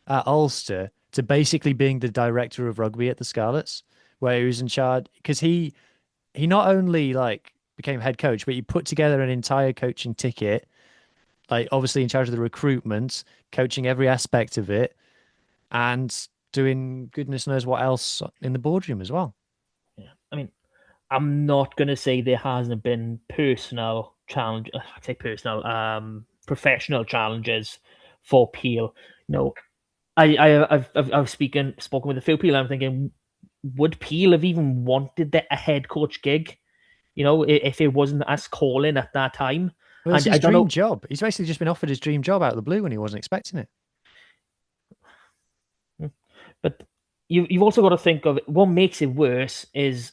at Ulster to basically being the director of rugby at the Scarlets, where he was in charge because he not only like became head coach, but he put together an entire coaching ticket, like obviously in charge of the recruitment, coaching every aspect of it, and doing goodness knows what else in the boardroom as well. Yeah, I mean, I'm not going to say there hasn't been personal challenge. I say personal, professional challenges for Peel. I've spoken with a few people. I'm thinking, would Peel have even wanted a head coach gig? If it wasn't as calling at that time. Well, it's And his I don't dream know, job. He's basically just been offered his dream job out of the blue when he wasn't expecting it. but you've also got to think of what makes it worse is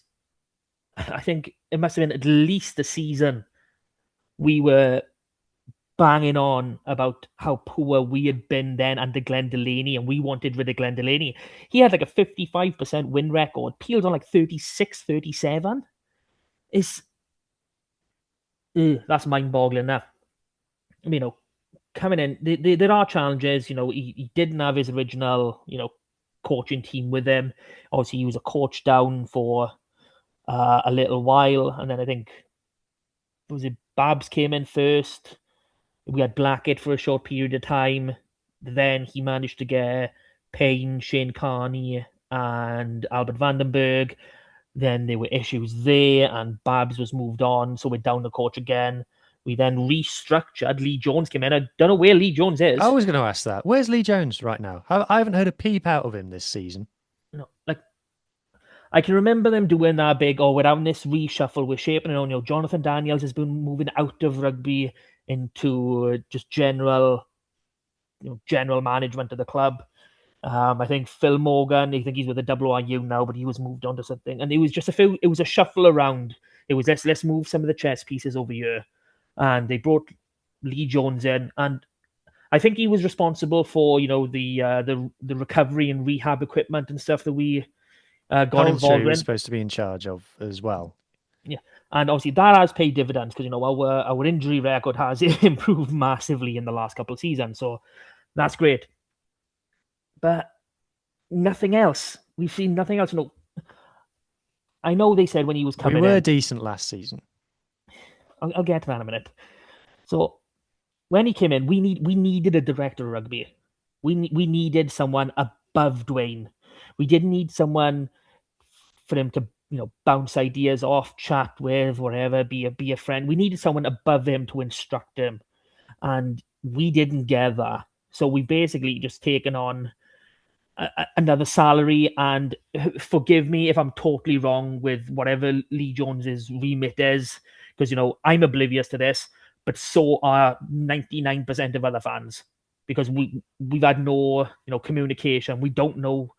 I think it must have been at least a season we were banging on about how poor we had been then under Glenn Delaney, and we wanted rid of Glenn Delaney. He had like a 55% win record. Peel's on like 36, 37. That's mind-boggling now. Coming in, there are challenges. He didn't have his original, coaching team with him. Obviously, he was a coach down for a little while, and then I think Babs came in first. We had Blackett for a short period of time. Then he managed to get Payne, Shane Carney, and Albert Vandenberg. Then there were issues there, and Babs was moved on, so we're down the coach again. We then restructured. Lee Jones came in. I don't know where Lee Jones is. I was going to ask that. Where's Lee Jones right now? I haven't heard a peep out of him this season. No, I can remember them doing that big, we're having this reshuffle, we're shaping it on. Jonathan Daniels has been moving out of rugby into just general management of the club. I think Phil Morgan, I think he's with the WRU now, but he was moved on to something. And it was just it was a shuffle around. It was let's move some of the chess pieces over here. And they brought Lee Jones in, and I think he was responsible for the recovery and rehab equipment and stuff that we got involved in. Was supposed to be in charge of as well. Yeah, and obviously that has paid dividends because our injury record has improved massively in the last couple of seasons, so that's great. But nothing else. We've seen nothing else. I know they said when he was coming, we were decent last season. I'll get to that in a minute. So when he came in, we needed a director of rugby. We needed someone above Dwayne. We didn't need someone for him to bounce ideas off, chat with, whatever, be a friend. We needed someone above him to instruct him, and we didn't get that. So we basically just taken on another salary. And forgive me if I'm totally wrong with whatever Lee Jones's remit is, because I'm oblivious to this, but so are 99% of other fans, because we've had no communication. We don't know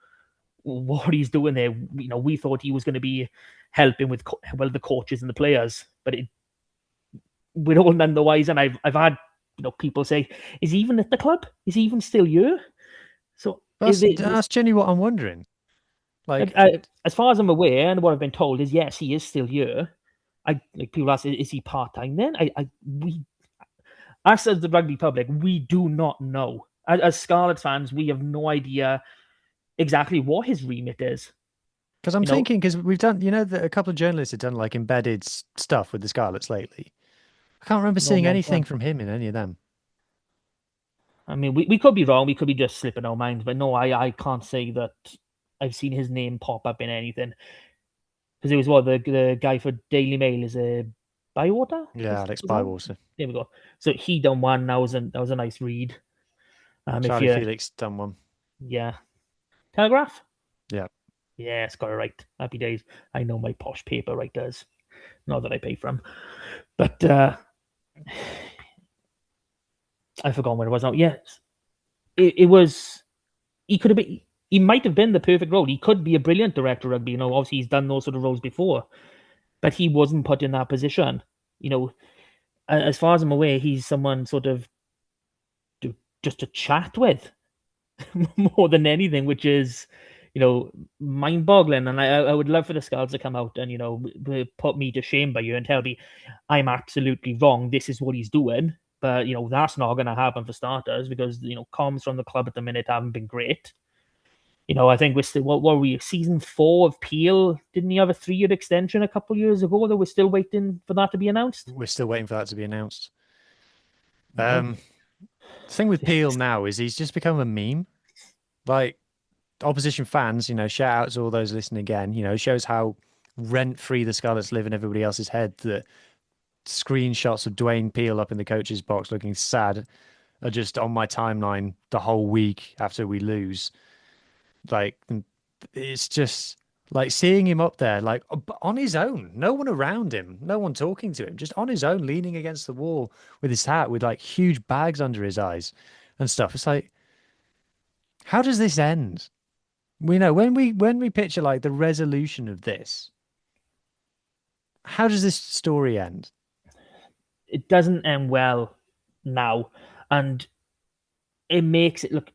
what he's doing there. We thought he was going to be helping with the coaches and the players, but we're all none the wiser. And I've had people say, is he even at the club? Is he even still here? So that's genuinely what I'm wondering. As far as I'm aware, and what I've been told is, yes, he is still here. People ask, is he part time then? Us as the rugby public, we do not know. As Scarlets fans, we have no idea exactly what his remit is. Because I'm thinking, because we've done, a couple of journalists have done like embedded stuff with the Scarlets lately. I can't remember seeing anything from him in any of them. I mean, we could be wrong. We could be just slipping our minds. But no, I can't say that I've seen his name pop up in anything. Because it was the guy for Daily Mail is a Bywater? Yeah, Alex Bywater. There we go. So he done one. That was a nice read. Charlie Felix done one. Yeah. Telegraph? Yeah. Yeah, it's got it right. Happy days. I know my posh paper writers. Not that I pay for them. But I forgot where it was now. Yes. It was he might have been the perfect role. He could be a brilliant director of rugby. Obviously he's done those sort of roles before. But he wasn't put in that position. As far as I'm aware, he's someone sort of just to chat with more than anything, which is, mind-boggling. And I would love for the Scarlets to come out and, put me to shame by you and tell me I'm absolutely wrong. This is what he's doing. But, that's not going to happen for starters because, comms from the club at the minute haven't been great. I think we're still, what were we, season 4 of Peel? Didn't he have a 3-year extension a couple of years ago that we're still waiting for that to be announced? We're still waiting for that to be announced. The thing with Peel now is he's just become a meme. Like, opposition fans, shout out to all those listening again, shows how rent-free the Scarlets live in everybody else's head, that screenshots of Dwayne Peel up in the coach's box looking sad are just on my timeline the whole week after we lose. Like, it's just like seeing him up there, like on his own, no one around him, no one talking to him, just on his own, leaning against the wall with his hat, with like huge bags under his eyes and stuff. It's like, how does this end? We know when we picture like the resolution of this, how does this story end? It doesn't end well now, and it makes it look.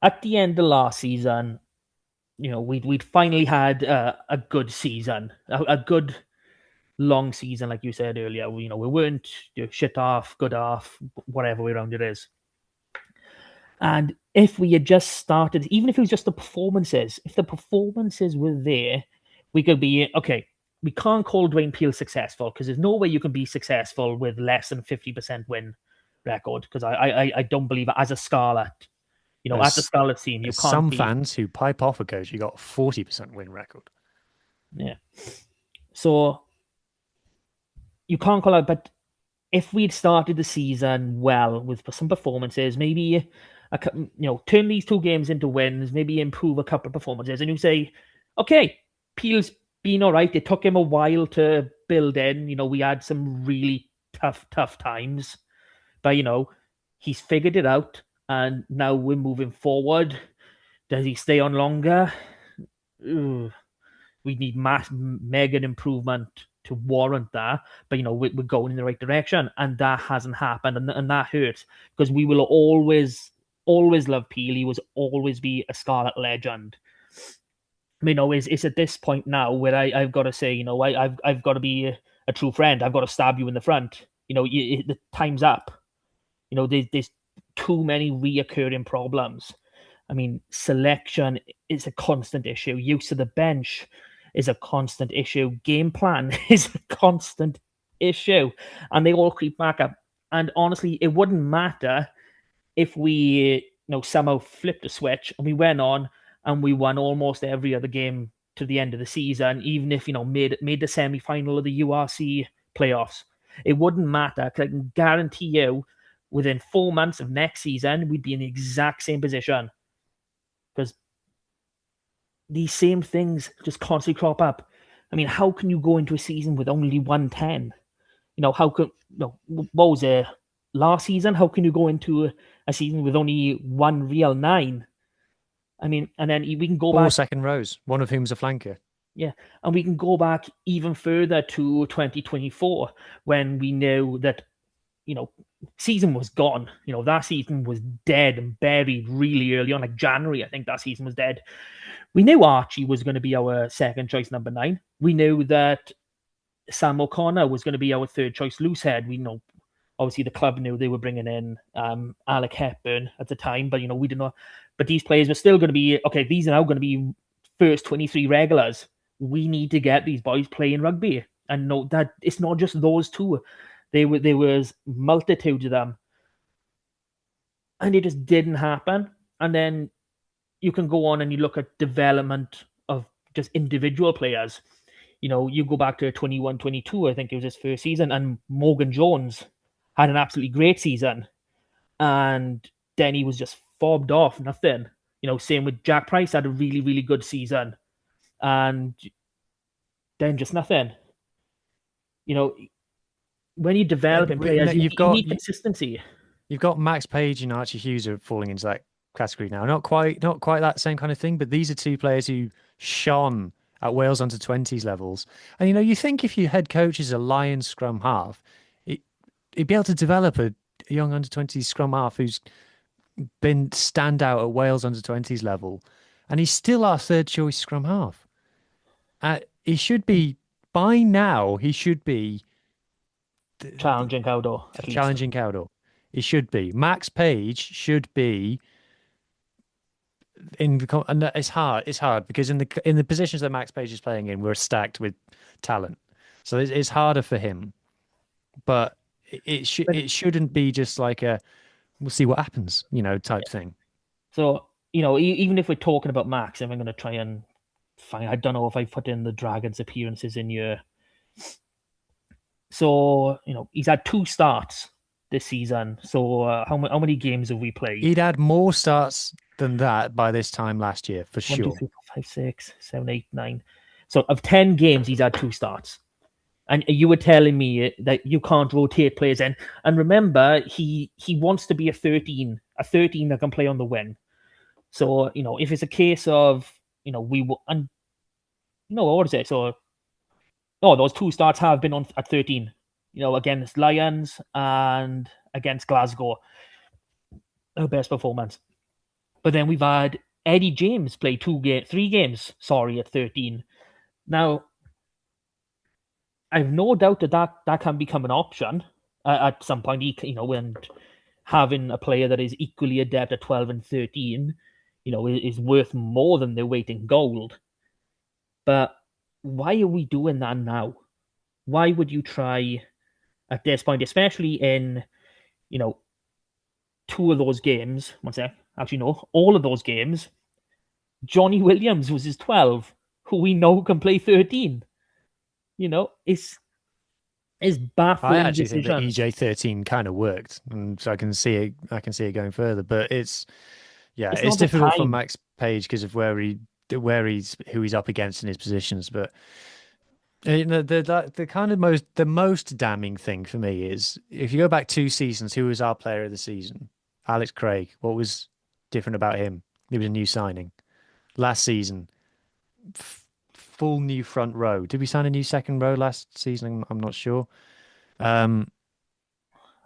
At the end of last season, we'd finally had a good season, a good long season, like you said earlier. We weren't shit off, good off, whatever way around it is. And if we had just started, even if it was just the performances, if the performances were there, we could be okay. We can't call Dwayne Peels successful because there's no way you can be successful with less than 50% win record. Because I don't believe it as a Scarlet. As the Scarlet team, you can't. Some fans who pipe off a coach, you got 40% win record. Yeah. So you can't call out, but if we'd started the season well with some performances, maybe turn these 2 games into wins, maybe improve a couple of performances, and you say, okay, Peel's been all right. It took him a while to build in. We had some really tough times, but he's figured it out. And now we're moving forward. Does he stay on longer? We need mega improvement to warrant that. But, we're going in the right direction. And that hasn't happened. And that hurts. Because we will always love Peel. He will always be a Scarlet legend. It's at this point now where I've got to say, I've got to be a true friend. I've got to stab you in the front. The time's up. There's too many reoccurring problems. Selection is a constant issue. Use of the bench is a constant issue. Game plan is a constant issue. And they all creep back up. And honestly, it wouldn't matter if we somehow flipped a switch and we went on and we won almost every other game to the end of the season, even if, made the semi-final of the URC playoffs. It wouldn't matter, because I can guarantee you within 4 months of next season, we'd be in the exact same position. Because these same things just constantly crop up. How can you go into a season with only 110? What was it? Last season, how can you go into a season with only 1 real 9? And then we can go 4 back. second rows, one of whom's a flanker. Yeah, and we can go back even further to 2024 when we knew that, season was gone. That season was dead and buried really early on, like January. I think that season was dead. We knew Archie was going to be our second choice number 9. We knew that Sam O'Connor was going to be our third choice loose head. We know, obviously, the club knew they were bringing in Alec Hepburn at the time, but we didn't know. But these players were still going to be okay. These are now going to be first 23 regulars. We need to get these boys playing rugby, and know that it's not just those 2. There was multitudes of them. and it just didn't happen. And then you can go on and you look at development of just individual players. You go back to 21-22, I think it was his first season, and Morgan Jones had an absolutely great season. And then he was just fobbed off, nothing. Same with Jack Price, had a really, really good season. And then just nothing. When you're developing players, you need consistency. You've got Max Page and Archie Hughes are falling into that category now. Not quite that same kind of thing, but these are two players who shone at Wales under 20s levels. And you think if your head coach is a Lion scrum half, he'd be able to develop a young under 20s scrum half who's been standout at Wales under 20s level, and he's still our third choice scrum half. He should be by now. He should be challenging Cowdor. Challenging Cowdor. He should be. Max Page should be in. And it's hard. It's hard because in the positions that Max Page is playing in, we're stacked with talent, so it's harder for him. But it shouldn't be just like a we'll see what happens, type thing. So even if we're talking about Max, I'm going to try and find. I don't know if I put in the Dragons appearances in your. So he's had 2 starts this season. So how many games have we played? He'd had more starts than that by this time last year, for 1, sure. 2, 3, 4, 5, 6, 7, 8, 9. So of 10 games, he's had 2 starts. And you were telling me that you can't rotate players in. And remember, he wants to be a 13 that can play on the wing. So, if it's a case of, what is it? So, those 2 starts have been on at 13, against Lions and against Glasgow. Our best performance. But then we've had Eddie James play 3 games, at 13. Now, I've no doubt that can become an option at some point, and having a player that is equally adept at 12 and 13, is worth more than their weight in gold. But why are we doing that now? Why would you try at this point, especially in, 2 of those games? One sec. Actually, no, all of those games. Johnny Williams was his 12, who we know can play 13. It's baffling. I actually think that EJ13 kind of worked, and so I can see it going further. But it's difficult for Max Page because of who he's up against in his positions. But the kind of the most damning thing for me is if you go back 2 seasons, who was our player of the season? Alex Craig. What was different about him? He was a new signing. Last season, full new front row. Did we sign a new second row last season? I'm not sure. I'd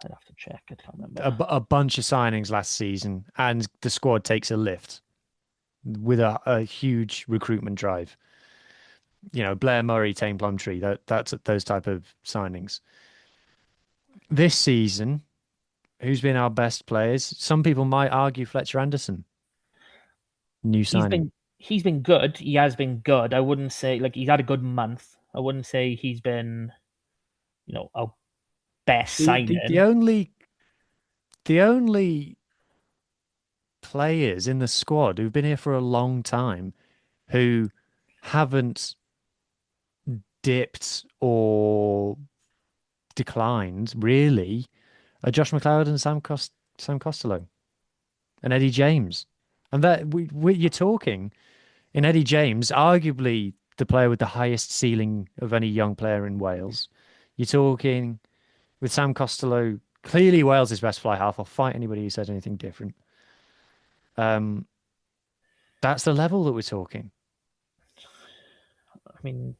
have to check. I can't remember. A bunch of signings last season, and the squad takes a lift with a huge recruitment drive. Blair Murray, Tame Plumtree. That's those type of signings. This season, who's been our best players? Some people might argue Fletcher Anderson. New signing. He's been good. He has been good. I wouldn't say he's had a good month. I wouldn't say he's been, a best signing. The only players in the squad who've been here for a long time who haven't dipped or declined really are Josh McLeod and Sam Costello and Eddie James. And that you're talking in Eddie James, arguably the player with the highest ceiling of any young player in Wales. You're talking with Sam Costello, clearly Wales' best fly half. I'll fight anybody who says anything different. That's the level that we're talking. I mean,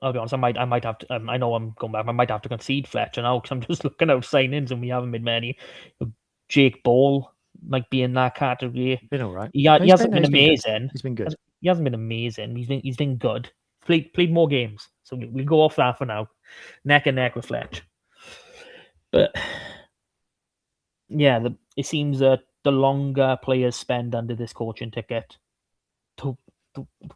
I'll be honest. I might have to. I know I'm going back. I might have to concede Fletcher now because I'm just looking out signings and we haven't been many. Jake Ball might be in that category. Been all right. He hasn't been amazing. He's been good. He hasn't been amazing. He's been good. Played more games, so we'll go off that for now. Neck and neck with Fletch. But yeah, it seems that the longer players spend under this coaching ticket, the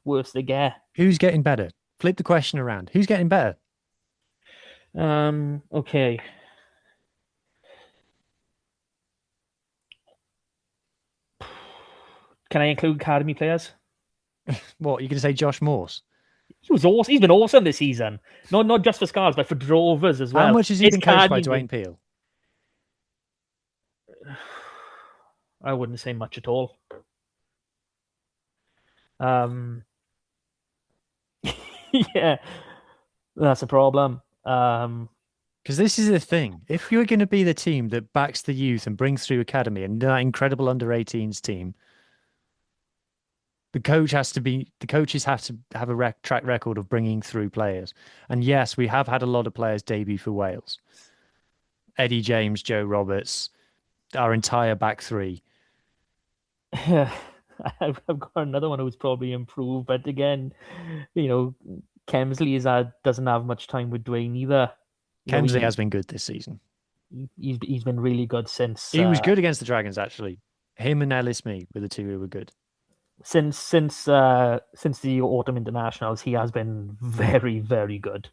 worse they get. Who's getting better? Flip the question around. Who's getting better? Okay. Can I include academy players? What, you going to say Josh Morse? He was awesome. He's been awesome this season. Not just for Scarlets, but for Drovers as well. How much has he His been coached by academy, Dwayne Peel? I wouldn't say much at all. Um, yeah, that's a problem. Because this is the thing. If you're going to be the team that backs the youth and brings through academy and that incredible under-18s team, the coaches have to have a track record of bringing through players. And yes, we have had a lot of players debut for Wales. Eddie James, Joe Roberts, our entire back three. I've got another one who's probably improved, but again, Kemsley doesn't have much time with Dwayne either. Kemsley has been good this season. He's been really good since he was good against the Dragons, actually. Him and Ellis Me were the two who were good. Since the autumn internationals, he has been very, very good.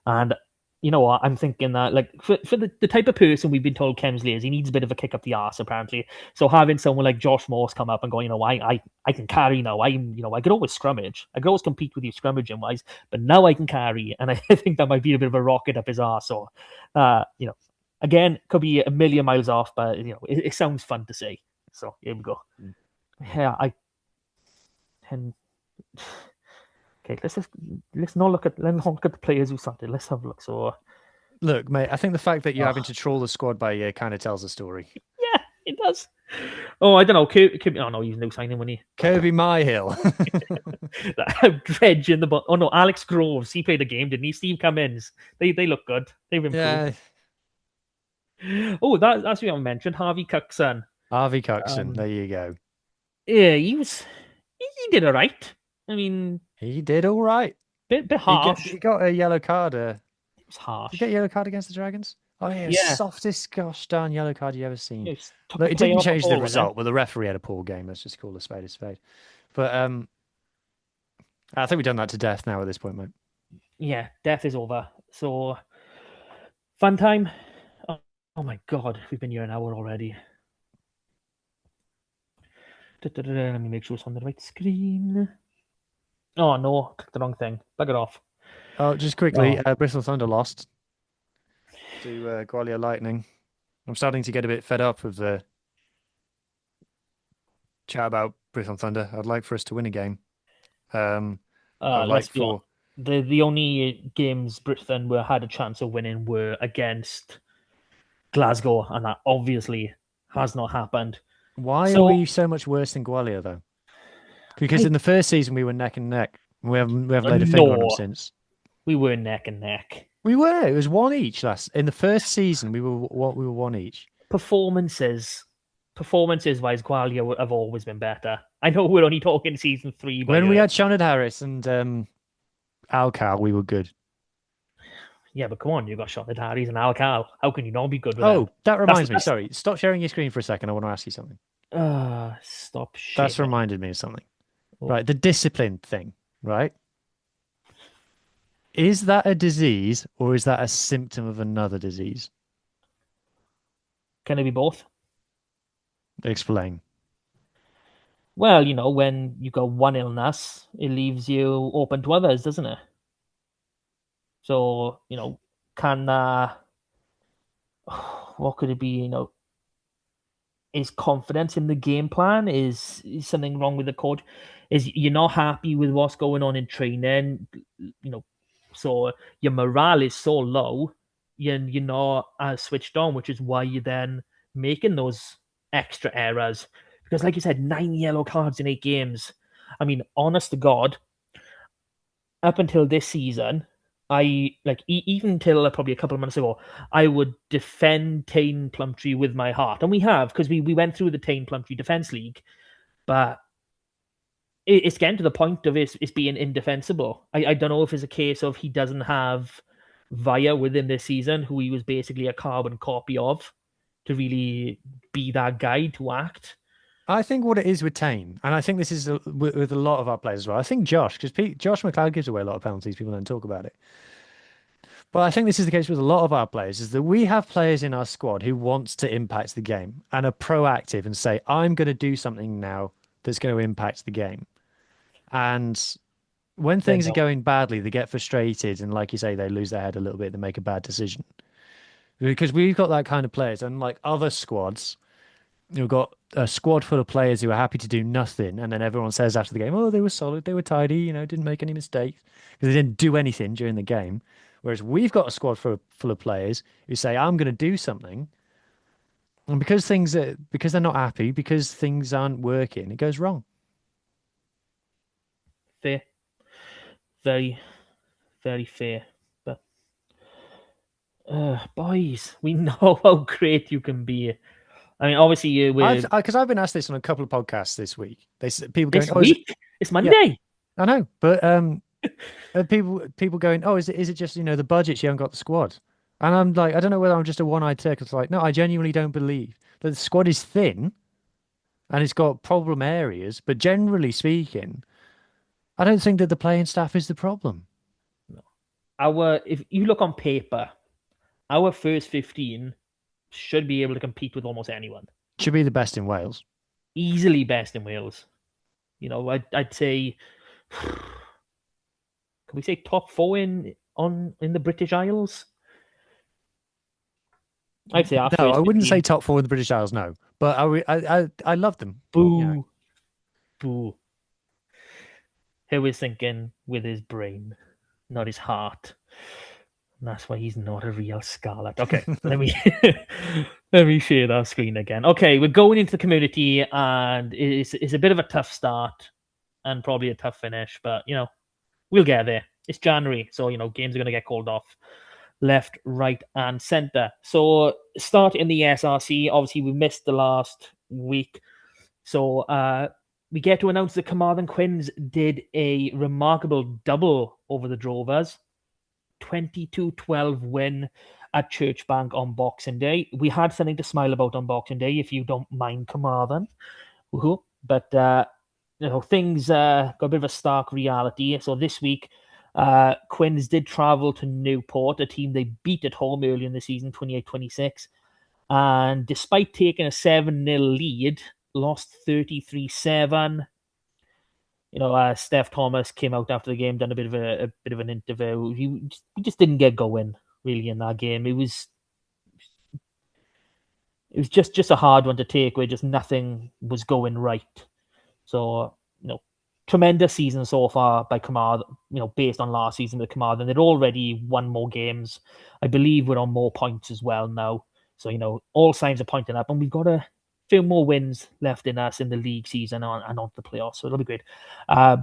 And you know what? I'm thinking that, like, for the type of person we've been told Kemsley is, he needs a bit of a kick up the arse, apparently. So having someone like Josh Morse come up and go, I can carry now. I could always scrummage. I could always compete with you scrummaging wise, but now I can carry, and I think that might be a bit of a rocket up his arse. So, again, could be a million miles off, but it sounds fun to say. So here we go. Yeah, okay, let's not look at the players who started. Let's have a look. So, look, mate, I think the fact that you're having to troll the squad by year kind of tells a story. Yeah, it does. Oh, I don't know. Oh no, he's no signing when he Kirby Myhill. Dredge in the oh no, Alex Groves. He played a game, didn't he? Steve Cummins. They look good. They've improved. Yeah. Oh, that's what I mentioned. Harvey Cookson. Harvey Cookson. There you go. Yeah, he did all right. I mean, he did all right. Bit harsh. He got a yellow card. It was harsh. Did he get a yellow card against the Dragons? Oh yeah, softest gosh darn yellow card you ever seen. Look, it didn't change the result, but the referee had a poor game. Let's just call a spade a spade. But I think we've done that to death now at this point, mate. Yeah, death is over. So fun time. Oh my god, we've been here an hour already. Let me make sure it's on the right screen. Oh no, clicked the wrong thing. Bugger off. Oh, just quickly, Bristol Thunder lost to Gwalia Lightning. I'm starting to get a bit fed up with the chat about Bristol Thunder. I'd like for us to win a game. The only games Britain had a chance of winning were against Glasgow, and that obviously has not happened. Why are we so much worse than Gwalia, though? Because in the first season we were neck and neck. We haven't laid a finger on them since. We were neck and neck. We were. It was one each in the first season. We were one each. Performances wise, Gwalia have always been better. I know we're only talking season 3, but when we had Shonard Harris and Alcal, we were good. Yeah, but come on, you got Shonard Harris and Alcal. How can you not be good with them? That reminds me. Sorry, stop sharing your screen for a second. I want to ask you something. Stop sharing. That's reminded me of something. Right, the discipline thing, right? Is that a disease or is that a symptom of another disease? Can it be both? Explain. Well, when you got one illness, it leaves you open to others, doesn't it? So, can what could it be? Is confidence in the game plan? Is something wrong with the coach? Is you're not happy with what's going on in training? So your morale is so low, you're not as switched on, which is why you're then making those extra errors. Because, like you said, 9 yellow cards in 8 games. I mean, honest to God, up until this season, even until probably a couple of months ago, I would defend Tane Plumtree with my heart. And we have, because we went through the Tane Plumtree Defence League. But it's getting to the point of it's being indefensible. I don't know if it's a case of he doesn't have Via within this season, who he was basically a carbon copy of, to really be that guy to act. I think what it is with Tane, and I think this is with a lot of our players as well. I think Josh McLeod gives away a lot of penalties. People don't talk about it. But I think this is the case with a lot of our players, is that we have players in our squad who wants to impact the game and are proactive and say, I'm going to do something now that's going to impact the game. And when things are going badly, they get frustrated, and like you say, they lose their head a little bit. They make a bad decision because we've got that kind of players, and like other squads, you've got a squad full of players who are happy to do nothing, and then everyone says after the game, "Oh, they were solid, they were tidy, didn't make any mistakes because they didn't do anything during the game." Whereas we've got a squad full of players who say, "I'm going to do something," and because they're not happy, because things aren't working, it goes wrong. Fair. Very, very fair. But boys, we know how great you can be. I mean, obviously, Because I've been asked this on a couple of podcasts this week. People going, this week. It's Monday. Yeah, I know, but people going, "Oh, is it just the budgets? You haven't got the squad." And I'm like, I don't know whether I'm just a one-eyed turtle. It's like, no, I genuinely don't believe that the squad is thin, and it's got problem areas. But generally speaking, I don't think that the playing staff is the problem. If you look on paper, our first 15 should be able to compete with almost anyone. Should be the best in Wales. Easily best in Wales. I'd say, can we say top 4 in the British Isles? I'd say no, I wouldn't say top 4 in the British Isles. No, but I love them. Boo, boo. Who is thinking with his brain, not his heart. And that's why he's not a real Scarlet. Okay, let me share that screen again. Okay, we're going into the community, and it's a bit of a tough start and probably a tough finish, but we'll get there. It's January, so games are going to get called off left, right, and centre. So start in the SRC. Obviously, we missed the last week, so we get to announce that Carmarthen Quins did a remarkable double over the Drovers. 22-12 win at Churchbank on Boxing Day. We had something to smile about on Boxing Day, if you don't mind, Carmarthen. But things got a bit of a stark reality. So this week, Quins did travel to Newport, a team they beat at home early in the season, 28-26. And despite taking a 7-0 lead, lost 33-7. Steph Thomas came out after the game, done a bit of an interview. He just didn't get going really in that game. It was just a hard one to take, where just nothing was going right. So tremendous season so far by Carmarthen. Based on last season with Carmarthen, they'd already won more games. I believe we're on more points as well now. So all signs are pointing up, and we've got a few more wins left in us in the league season and on the playoffs, so it'll be great.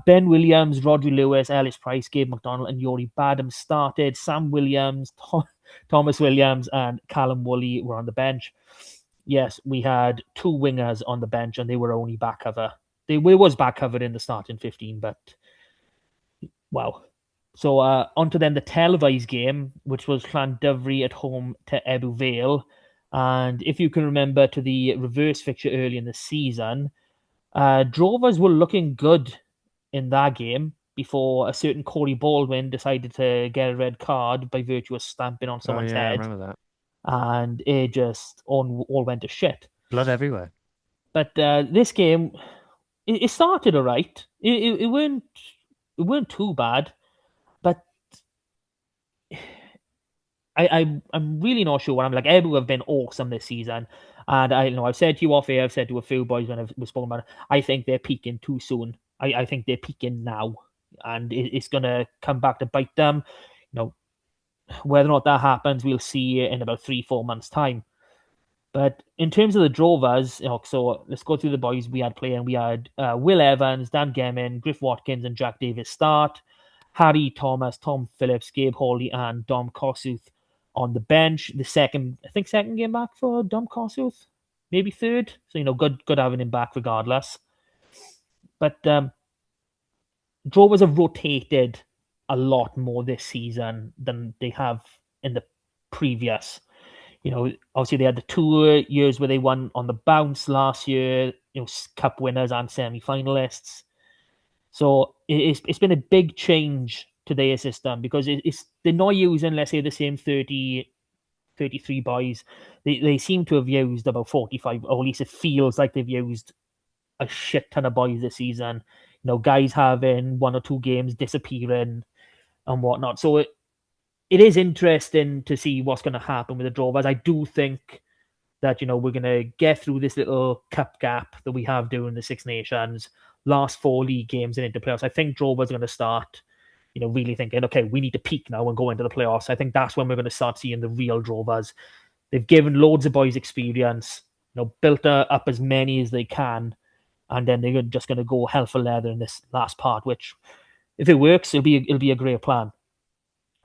Ben Williams, Rodri Lewis, Ellis Price, Gabe McDonald, and Yori Badham started. Sam Williams, Thomas Williams, and Callum Woolley were on the bench. Yes, we had 2 wingers on the bench, and they were only back cover. They was back covered in the starting 15, but wow. So on to then the televised game, which was Llandovery at home to Ebbw Vale. And if you can remember to the reverse fixture early in the season, Drovers were looking good in that game before a certain Corey Baldwin decided to get a red card by virtue of stamping on someone's head. I remember that. And it just all went to shit. Blood everywhere. But this game, it started all right. It weren't too bad, but I'm really not sure. I'm like, Ebbw have been awesome this season, and I've said to you off air, I've said to a few boys when I've spoken about it, I think they're peaking too soon. I think they're peaking now, and it's gonna come back to bite them. Whether or not that happens, we'll see in about 3-4 months' time. But in terms of the Drovers, so let's go through the boys we had playing. We had Will Evans, Dan Gemmon, Griff Watkins, and Jack Davis start. Harry Thomas, Tom Phillips, Gabe Hawley, and Dom Kossuth on the bench. The second game back for Dom Kossuth, maybe third. So good having him back regardless. But Drovers have rotated a lot more this season than they have in the previous. Obviously they had the 2 years where they won on the bounce last year, cup winners and semi-finalists. So it's been a big change to their system because they're not using, let's say, the same 33 boys. They seem to have used about 45, or at least it feels like they've used a shit ton of boys this season. Guys having 1 or 2 games disappearing and whatnot. So it is interesting to see what's going to happen with the Drovers. I do think that, we're going to get through this little cup gap that we have during the Six Nations, last 4 league games and into playoffs. I think Drovers are going to start, really thinking, okay, we need to peak now and go into the playoffs. I think that's when we're going to start seeing the real Drovers. They've given loads of boys experience, built up as many as they can, and then they're just going to go hell for leather in this last part, which, if it works, it'll be a great plan.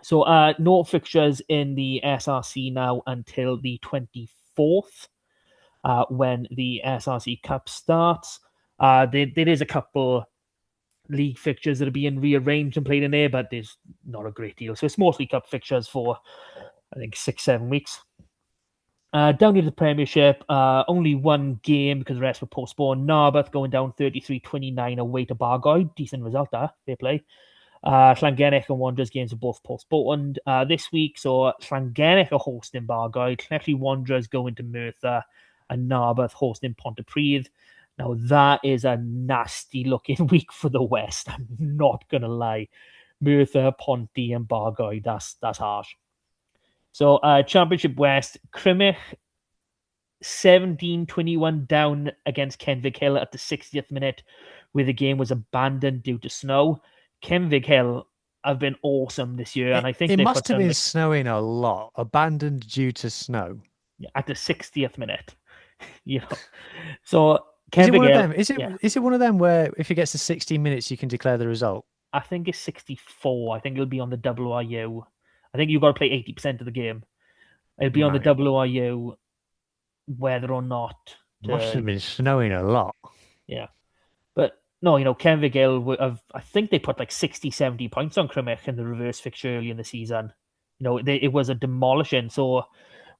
So no fixtures in the SRC now until the 24th, when the SRC Cup starts. There is a couple league fixtures that are being rearranged and played in there, but there's not a great deal. So it's mostly cup fixtures for, I think, 6-7 weeks. Down to the Premiership, only 1 game because the rest were postponed. Narberth going down 33-29 away to Bargoed. Decent result there. They play. Llangennech and Wanderers games are both postponed this week. So Llangennech are hosting Bargoed. Connectly Wanderers going to Merthyr, and Narberth hosting Pontypridd. Now that is a nasty looking week for the West. I'm not gonna lie. Merthyr, Ponty, and Bargoed. That's harsh. So Championship West, Crymych 17-21 down against Kenfig Hill at the 60th minute, where the game was abandoned due to snow. Kenfig Hill have been awesome this year, and I think it must have been snowing a lot. Abandoned due to snow at the 60th minute. So is it one of them? Is it one of them where if it gets to 60 minutes, you can declare the result? I think it's 64. I think it'll be on the WRU. I think you've got to play 80% of the game. It'll be on the WRU whether or not. Must have been snowing a lot. Yeah. But no, Kenfig Hill, I think they put like 60, 70 points on Crymych in the reverse fixture early in the season. It was a demolishing. So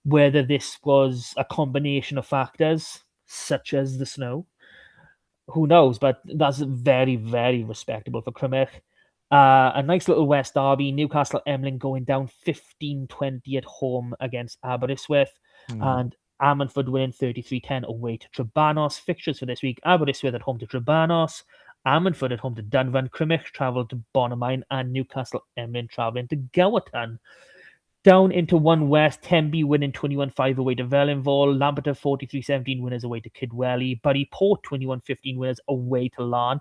whether this was a combination of factors, such as the snow, who knows? But that's very, very respectable for Crymych. A nice little West Derby, Newcastle Emlyn going down 15-20 at home against Aberystwyth, and Ammanford winning 33-10 away to Trebanos. Fixtures for this week: Aberystwyth at home to Trebanos, Ammanford at home to Dunvan, Crymych travel to Bonamine, and Newcastle Emlyn travelling to Gowerton. Down into 1 West, Tenby winning 21-5 away to Vellinvall, Lampeter 43-17 winners away to Kidwelly, Buddy Port 21-15 winners away to Larne.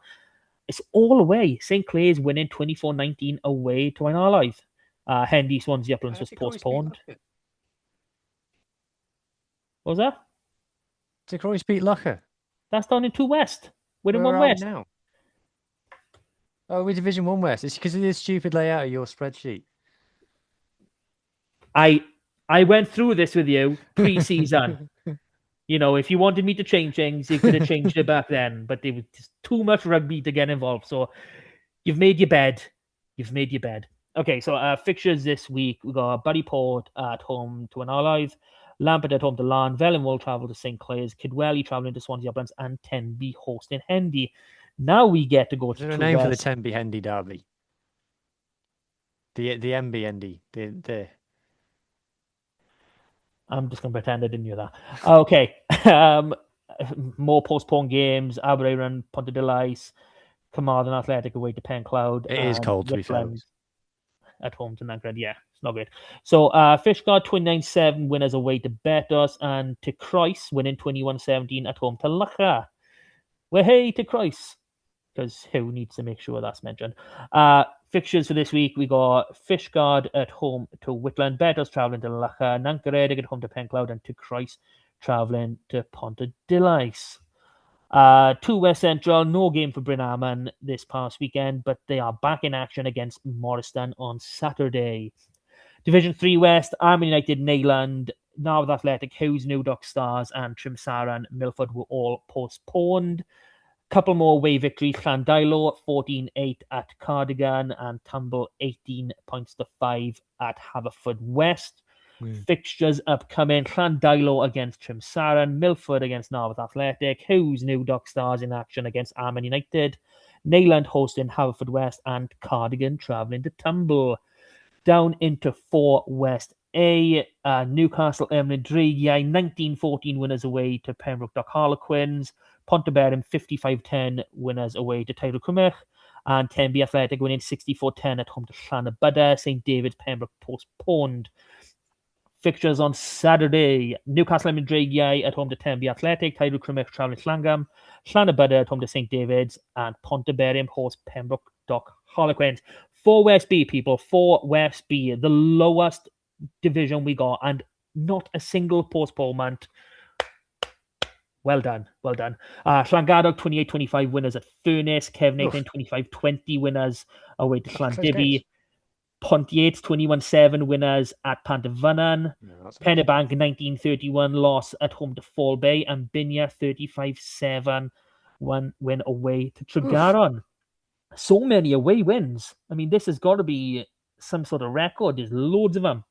It's all away. St. Clair's winning 24-19 away to Einarlive. Hendy Swansea Uplands was postponed. What was that? Did Croydon beat Locher? That's down in 2 West. Winning 1 West. Now? Oh, we're Division 1 West. It's because of this stupid layout of your spreadsheet. I went through this with you pre-season. If you wanted me to change things, you could have changed it back then. But there was just too much rugby to get involved. So you've made your bed. Okay, so fixtures this week. We got Buddy Port at home to Einarlive, Lampard at home to Larne, Vellinvall travel to St. Clair's, Kidwelly travelling to Swansea Uplands, and Tenby hosting Hendy. Now we get to go to. Is there a name for the Tenby Hendy derby? The MB Hendy. The I'm just going to pretend I didn't hear that. Okay. More postponed games. Aberdeen, Pontarddulais, Carmarthen Athletic away to Pencloud. It is cold, to be fair. At home to Nankred. Yeah, it's not great. So Fishguard 29-7 winners away to Betos, and to Christ winning 21-17 at home to Locher. Well, hey to Christ, because who needs to make sure that's mentioned. Fixtures for this week, we got Fishguard at home to Whitland, Betos travelling to Locher, Nancaredig at home to Pencloud, and to Christ travelling to Pontarddulais. 2 West Central, no game for Bryn Aman this past weekend, but they are back in action against Morriston on Saturday. Division 3 West, Army United, Neyland, Narberth Athletic, Hughes, New Dock Stars, and Trimsara and Milford were all postponed. Couple more away victories. Llandilo 14-8 at Cardigan, and Tumble 18 points to 5 at Haverfordwest. Fixtures upcoming: Llandilo against Trimsaran, Milford against Narberth Athletic, Hughes New Dock Stars in action against Arman United, Neyland hosting Haverfordwest, and Cardigan travelling to Tumble. Down into 4 West A, Newcastle Emlyn Dreigiau 19-14 winners away to Pembroke Dock Harlequins, Ponteberem 55-10 winners away to Tyler Crymych, and Tenby Athletic winning 64-10 at home to Llanybydr. St David's Pembroke postponed. Fixtures on Saturday: Newcastle and Dreigiau at home to Tenby Athletic, Tyler Crymych travelling to Llangam, Llanybydr at home to St David's, and Ponteberem host Pembroke Dock Harlequins. For West B, people, for West B, the lowest division we got, and not a single postponement. Well done, well done. Llangadog 28-25 winners at Furness, Cefn 25-20 winners away to Llandibby, Pontiates 21-7 winners at Pantyfunan, Pennebank 19-31 loss at home to Fall Bay, and Binia 35-7 win away to Tregaron. So many away wins. I mean, this has got to be some sort of record. There's loads of them.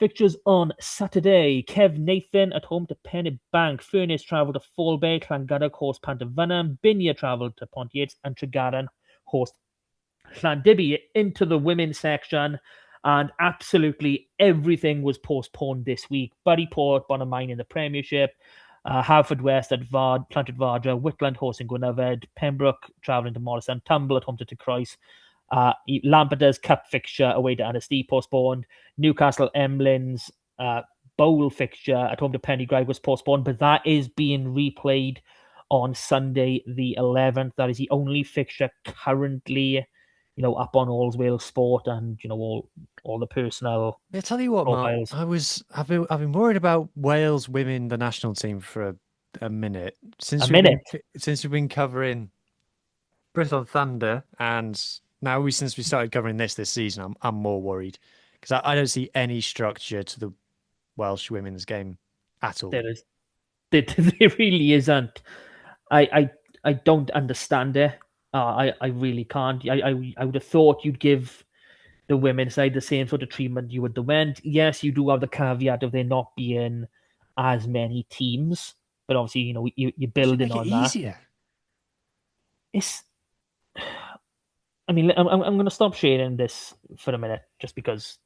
Fixtures on Saturday: Kev Nathan at home to Pennebank, Furness travel to Fall Bay, Llangadog host Pantyfunan, Binia travel to Pontiates, and Tregaron host Llandibby. Into the women's section, and absolutely everything was postponed this week. Buryport, Bonamine in the Premiership, Haverfordwest at Llantardfadra, Whitland hosting Gwynedd, Pembroke travelling to Morrison, Tumble at home to Croes, Lampeter's Cup fixture away to Anstey postponed, Newcastle Emlyn's Bowl fixture at home to Pennygrove was postponed, but that is being replayed on Sunday the 11th. That is the only fixture currently up on All's Wales Sport and all the personnel. I tell you what, Mark, I've been worried about Wales women, the national team, for a minute since we've been covering Bristol Thunder, and now since we started covering this season, I'm more worried because I don't see any structure to the Welsh women's game at all. There really isn't. I don't understand it. I really can't. I would have thought you'd give the women's side the same sort of treatment you would the men. Yes, you do have the caveat of there not being as many teams, but obviously, you're building on that. Easier. I'm going to stop sharing this for a minute just because,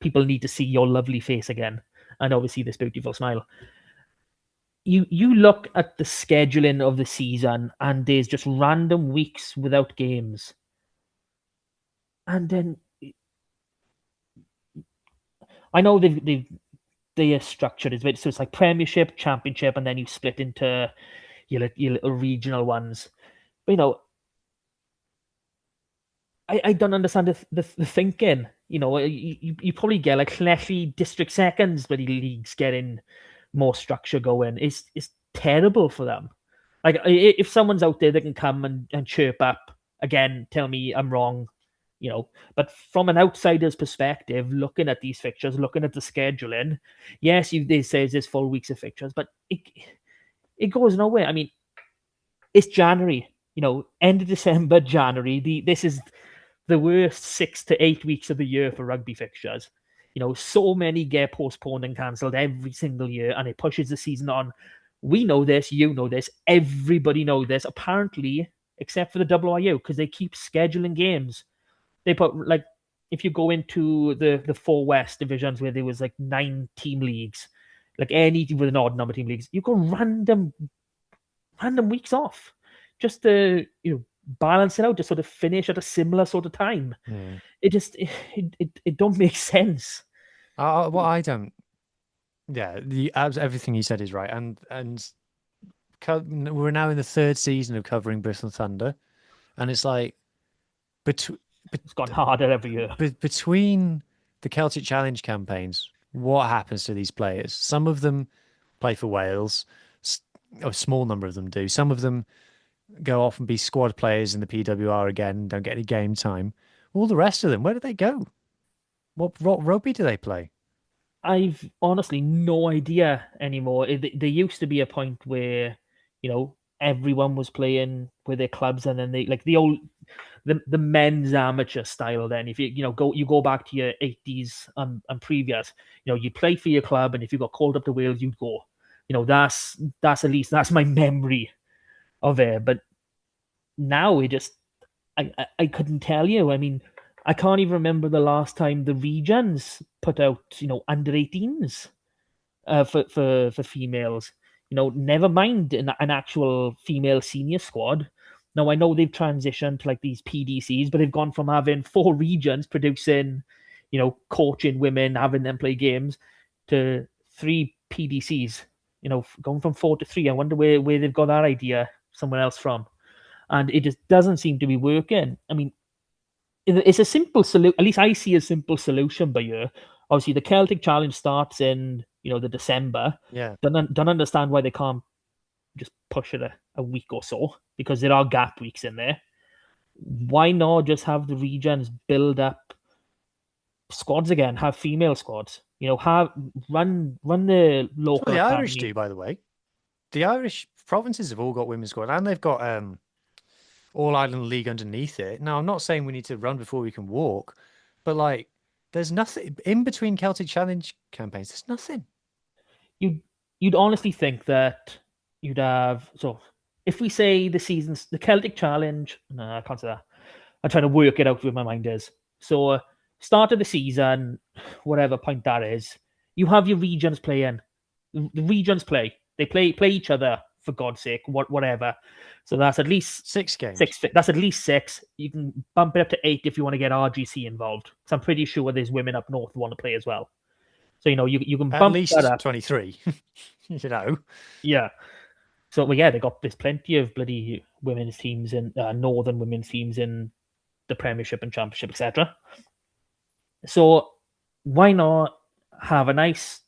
people need to see your lovely face again and obviously this beautiful smile. You look at the scheduling of the season and there's just random weeks without games. And then I know they are structured as well. So it's like Premiership, Championship, and then you split into your little regional ones. But, I don't understand the thinking. You probably get like Llanelli district seconds where the league's getting more structure going. It's terrible for them. Like if someone's out there that can come and chirp up again, tell me I'm wrong. But from an outsider's perspective, looking at these fixtures, looking at the scheduling, yes, they say there's full weeks of fixtures, but it goes nowhere. I mean, it's January, end of December, January. This is the worst 6 to 8 weeks of the year for rugby fixtures. So many get postponed and cancelled every single year, and it pushes the season on. We know this, you know this, everybody knows this, apparently, except for the WIU, because they keep scheduling games. They put, like, if you go into the 4 West divisions where there was like 9 team leagues, like any with an odd number of team leagues, you go random weeks off just to balance it out, to sort of finish at a similar sort of time. It just it don't make sense. Well, I don't. Yeah, everything you said is right, and we're now in the 3rd season of covering Bristol Thunder, and it's like it's gotten harder every year. Between the Celtic Challenge campaigns, what happens to these players? Some of them play for Wales. A small number of them do. Some of them go off and be squad players in the PWR again, don't get any game time. All the rest of them, where do they go? What rugby do they play? I've honestly no idea anymore. There used to be a point where, everyone was playing with their clubs, and then they like the men's amateur style. Then if you go back to your 80s and previous, you play for your club, and if you got called up to Wales, you'd go. That's at least that's my memory of it. But now I couldn't tell you. I mean, I can't even remember the last time the regions put out under 18s for females. never mind an actual female senior squad. Now, I know they've transitioned to like these PDCs, but they've gone from having 4 regions producing, coaching women, having them play games, to 3 PDCs, going from 4 to 3. I wonder where they've got that idea somewhere else from. And it just doesn't seem to be working. I mean, it's a simple solution. At least I see a simple solution by year. Obviously, the Celtic Challenge starts in, the December. Yeah. Don't understand why they can't just push it a week or so, because there are gap weeks in there. Why not just have the regions build up squads again, have female squads, have run the local That's what the Irish academy. do, by the way. The Irish provinces have all got women's squad, and they've got All Ireland League underneath it. Now, I'm not saying we need to run before we can walk, but like, there's nothing in between Celtic Challenge campaigns. There's nothing. You'd honestly think that you'd have, so if we say the Celtic Challenge, no, I can't say that. I'm trying to work it out where my mind is. So start of the season, whatever point that is, you have your regions playing. The regions play. They play each other, for God's sake, whatever. So that's at least 6 games. That's at least 6. You can bump it up to 8 if you want to get RGC involved. So I'm pretty sure there's women up north who want to play as well. So you can bump at least that up. 23. Yeah. So there's plenty of bloody women's teams in northern women's teams in the Premiership and Championship, etc. So why not have a nice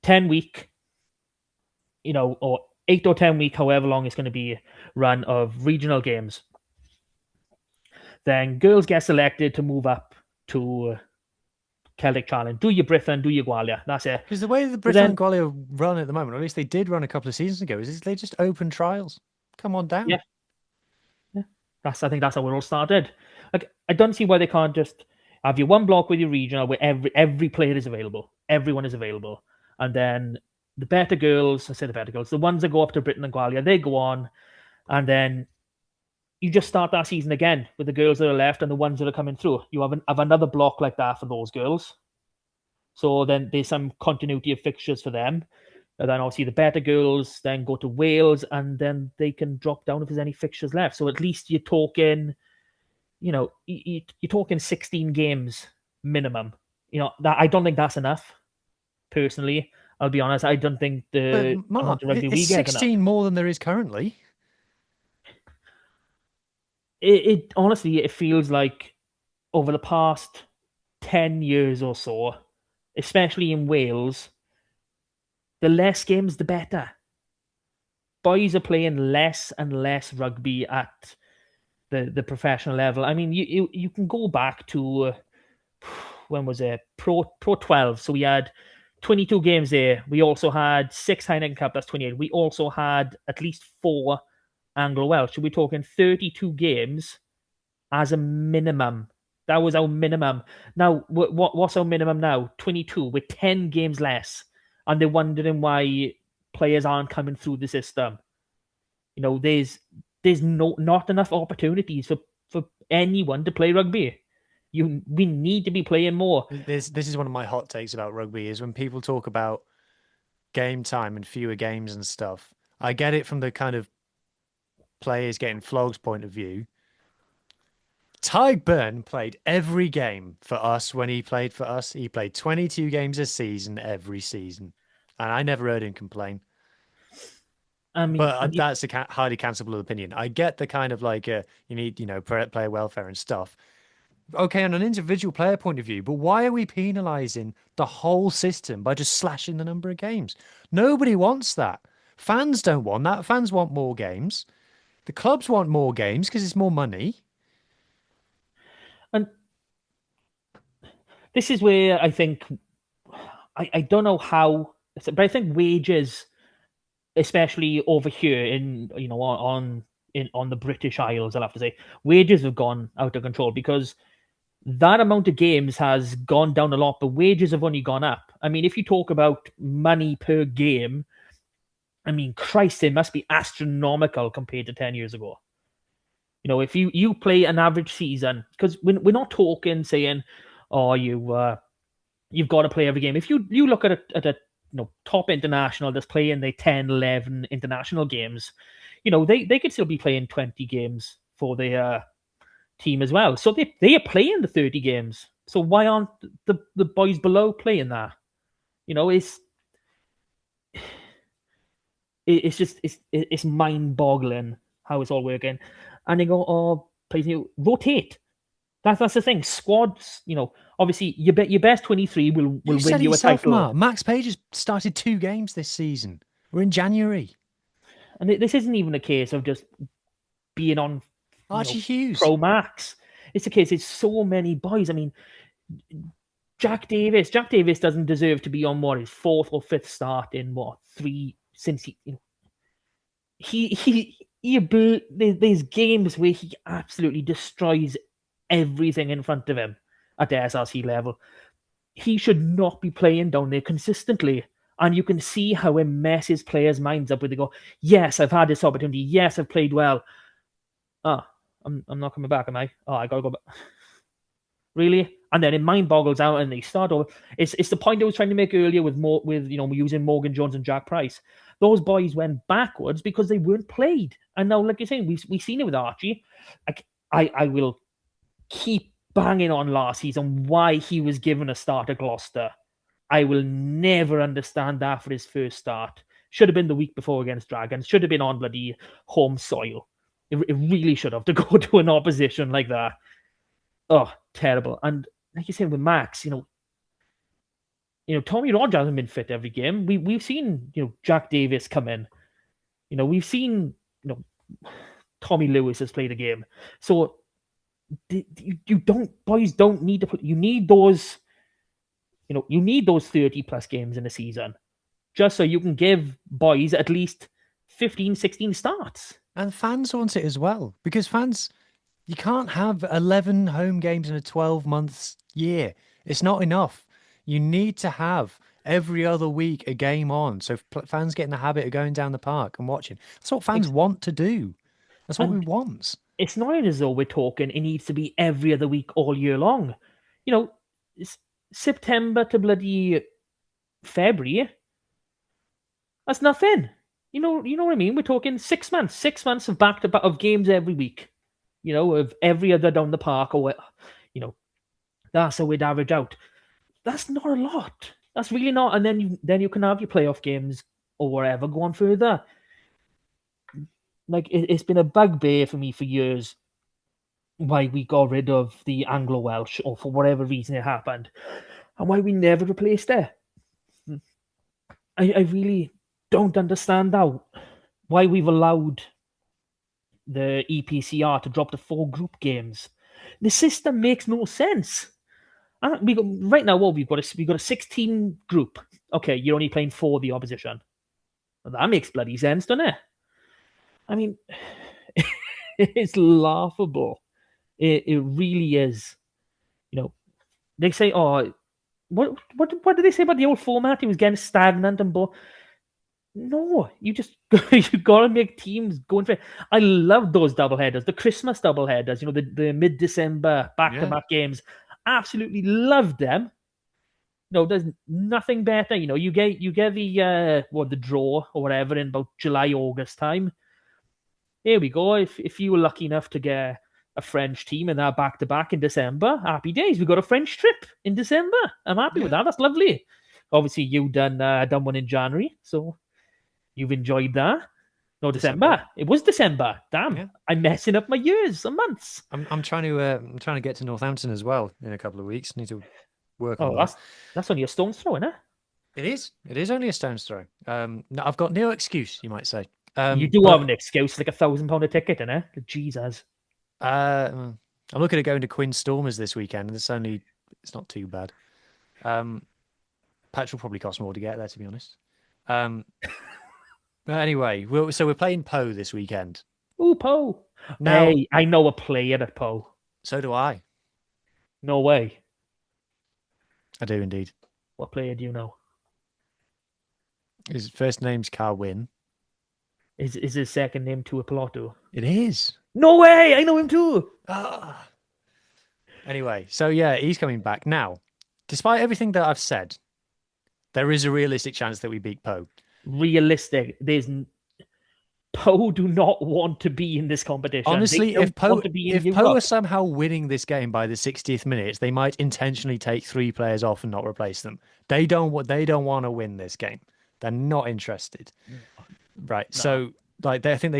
10-week, or 8 or 10 week, however long it's going to be, run of regional games. Then girls get selected to move up to Celtic Challenge. Do your Brithan, do your Gwalia. That's it. Because the way the Brithan and Gwalia run at the moment, or at least they did run a couple of seasons ago, is they just open trials. Come on down. Yeah. I think that's how it all started. Like, I don't see why they can't just have your one block with your regional where every player is available. Everyone is available. And then the better girls, the ones that go up to Britain and Gwalia, they go on, and then you just start that season again with the girls that are left and the ones that are coming through. You have another block like that for those girls. So then there's some continuity of fixtures for them. And then obviously the better girls then go to Wales, and then they can drop down if there's any fixtures left. So at least you're talking, you're talking 16 games minimum. That I don't think that's enough. Personally, I'll be honest. I don't think the Mark, rugby it's league 16 more than there is currently. It honestly, it feels like over the past 10 years or so, especially in Wales, the less games, the better. Boys are playing less and less rugby at the professional level. I mean, you can go back to when was it? Pro 12. So we had 22 games there. We also had 6 Heineken Cup, that's 28. We also had at least 4 Anglo Welsh. So we're talking 32 games as a minimum. That was our minimum. Now, what's our minimum now? 22, with 10 games less. And they're wondering why players aren't coming through the system. There's not enough opportunities for anyone to play rugby. We need to be playing more. This is one of my hot takes about rugby, is when people talk about game time and fewer games and stuff. I get it from the kind of players getting flogged point of view. Tyg Byrne played every game for us when he played for us. He played 22 games a season every season. And I never heard him complain. I mean, but that's a highly cancelable opinion. I get the kind of like, you need, player welfare and stuff. Okay, on an individual player point of view, but why are we penalising the whole system by just slashing the number of games? Nobody wants that. Fans don't want that. Fans want more games. The clubs want more games because it's more money. And this is where I think, I don't know how, but I think wages, especially over here on the British Isles, I'll have to say, wages have gone out of control because that amount of games has gone down a lot, but wages have only gone up. I mean, if you talk about money per game, I mean, Christ, it must be astronomical compared to 10 years ago. If you play an average season, because we're not talking saying, oh, you've got to play every game. If you look at a top international that's playing their 10, 11 international games, they could still be playing 20 games for their team as well. So they are playing the 30 games. So why aren't the boys below playing that? It's just it's mind boggling how it's all working. And they go, oh, please rotate. That's the thing. Squads, obviously your best 23 will You win said it you a yourself, title. Mark. Max Page has started 2 games this season. We're in January. And this isn't even a case of just being on Archie Hughes. Pro Max. It's a case. It's so many boys. I mean, Jack Davis doesn't deserve to be on his 4th or 5th start in 3 since there's games where he absolutely destroys everything in front of him at the SRC level. He should not be playing down there consistently. And you can see how it messes players' minds up when they go, yes, I've had this opportunity. Yes, I've played well. I'm not coming back, am I? Oh, I got to go back. Really? And then it mind boggles out and they start over. It's the point I was trying to make earlier with using Morgan Jones and Jack Price. Those boys went backwards because they weren't played. And now, like you're saying, we've seen it with Archie. I will keep banging on last season why he was given a start at Gloucester. I will never understand that for his first start. Should have been the week before against Dragons. Should have been on bloody home soil. It really should have to go to an opposition like that. Oh, terrible. And like you said with Max, Tommy Rogers hasn't been fit every game. We've seen, Jack Davis come in. We've seen, Tommy Lewis has played a game. So boys don't need to put. You need those 30 plus games in a season, just so you can give boys at least 15, 16 starts. And fans want it as well, because fans, you can't have 11 home games in a 12-month year. It's not enough. You need to have every other week a game on, so fans get in the habit of going down the park and watching. That's what fans want to do. That's what we want. It's not as though we're talking it needs to be every other week all year long. September to bloody February, that's nothing. You know what I mean? We're talking 6 months. 6 months of back-to-back of games every week. Of every other down the park, or that's how we'd average out. That's not a lot. That's really not. And then you can have your playoff games or whatever go on further. Like it's been a bugbear for me for years why we got rid of the Anglo-Welsh, or for whatever reason it happened, and why we never replaced it. I really don't understand now why we've allowed the EPCR to drop to 4 group games. The system makes no sense. Right now, we've got a 16 group. Okay, you're only playing 4 the opposition. Well, that makes bloody sense, doesn't it? I mean, it's laughable. It really is. They say, oh, what did they say about the old format? It was getting stagnant and No, you got to make teams going for it. I love those doubleheaders, the Christmas doubleheaders. The mid-December back-to-back games. Absolutely loved them. There's nothing better. You get the draw or whatever in about July, August time. Here we go. If you were lucky enough to get a French team in that back-to-back in December, happy days. We got a French trip in December. I'm happy with that. That's lovely. Obviously, you done one in January, so you've enjoyed that. No, December. It was December. Damn, yeah. I'm messing up my years and months. I'm trying to get to Northampton as well in a couple of weeks. Need to work on that. That's only a stone's throw, isn't it? It is. It is only a stone's throw. No, I've got no excuse, you might say. You do have an excuse, like £1,000 a ticket, innit? Jesus. I'm looking at going to Quinn Stormers this weekend, and it's not too bad. Petrol probably costs more to get there, to be honest. But anyway, so we're playing Poe this weekend. Ooh, Poe. Now, hey, I know a player at Poe. So do I. No way. I do indeed. What player do you know? His first name's Carwin. Is his second name Tuipulotu? It is. No way! I know him too! Anyway, so yeah, he's coming back. Now, despite everything that I've said, There is a realistic chance that we beat Poe. Realistic. Poe do not want to be in this competition. Honestly, if Poe Europe. are somehow winning this game by the 60th minute, they might intentionally take 3 players off and not replace them. They don't want to win this game. They're not interested. Right. No. So I can't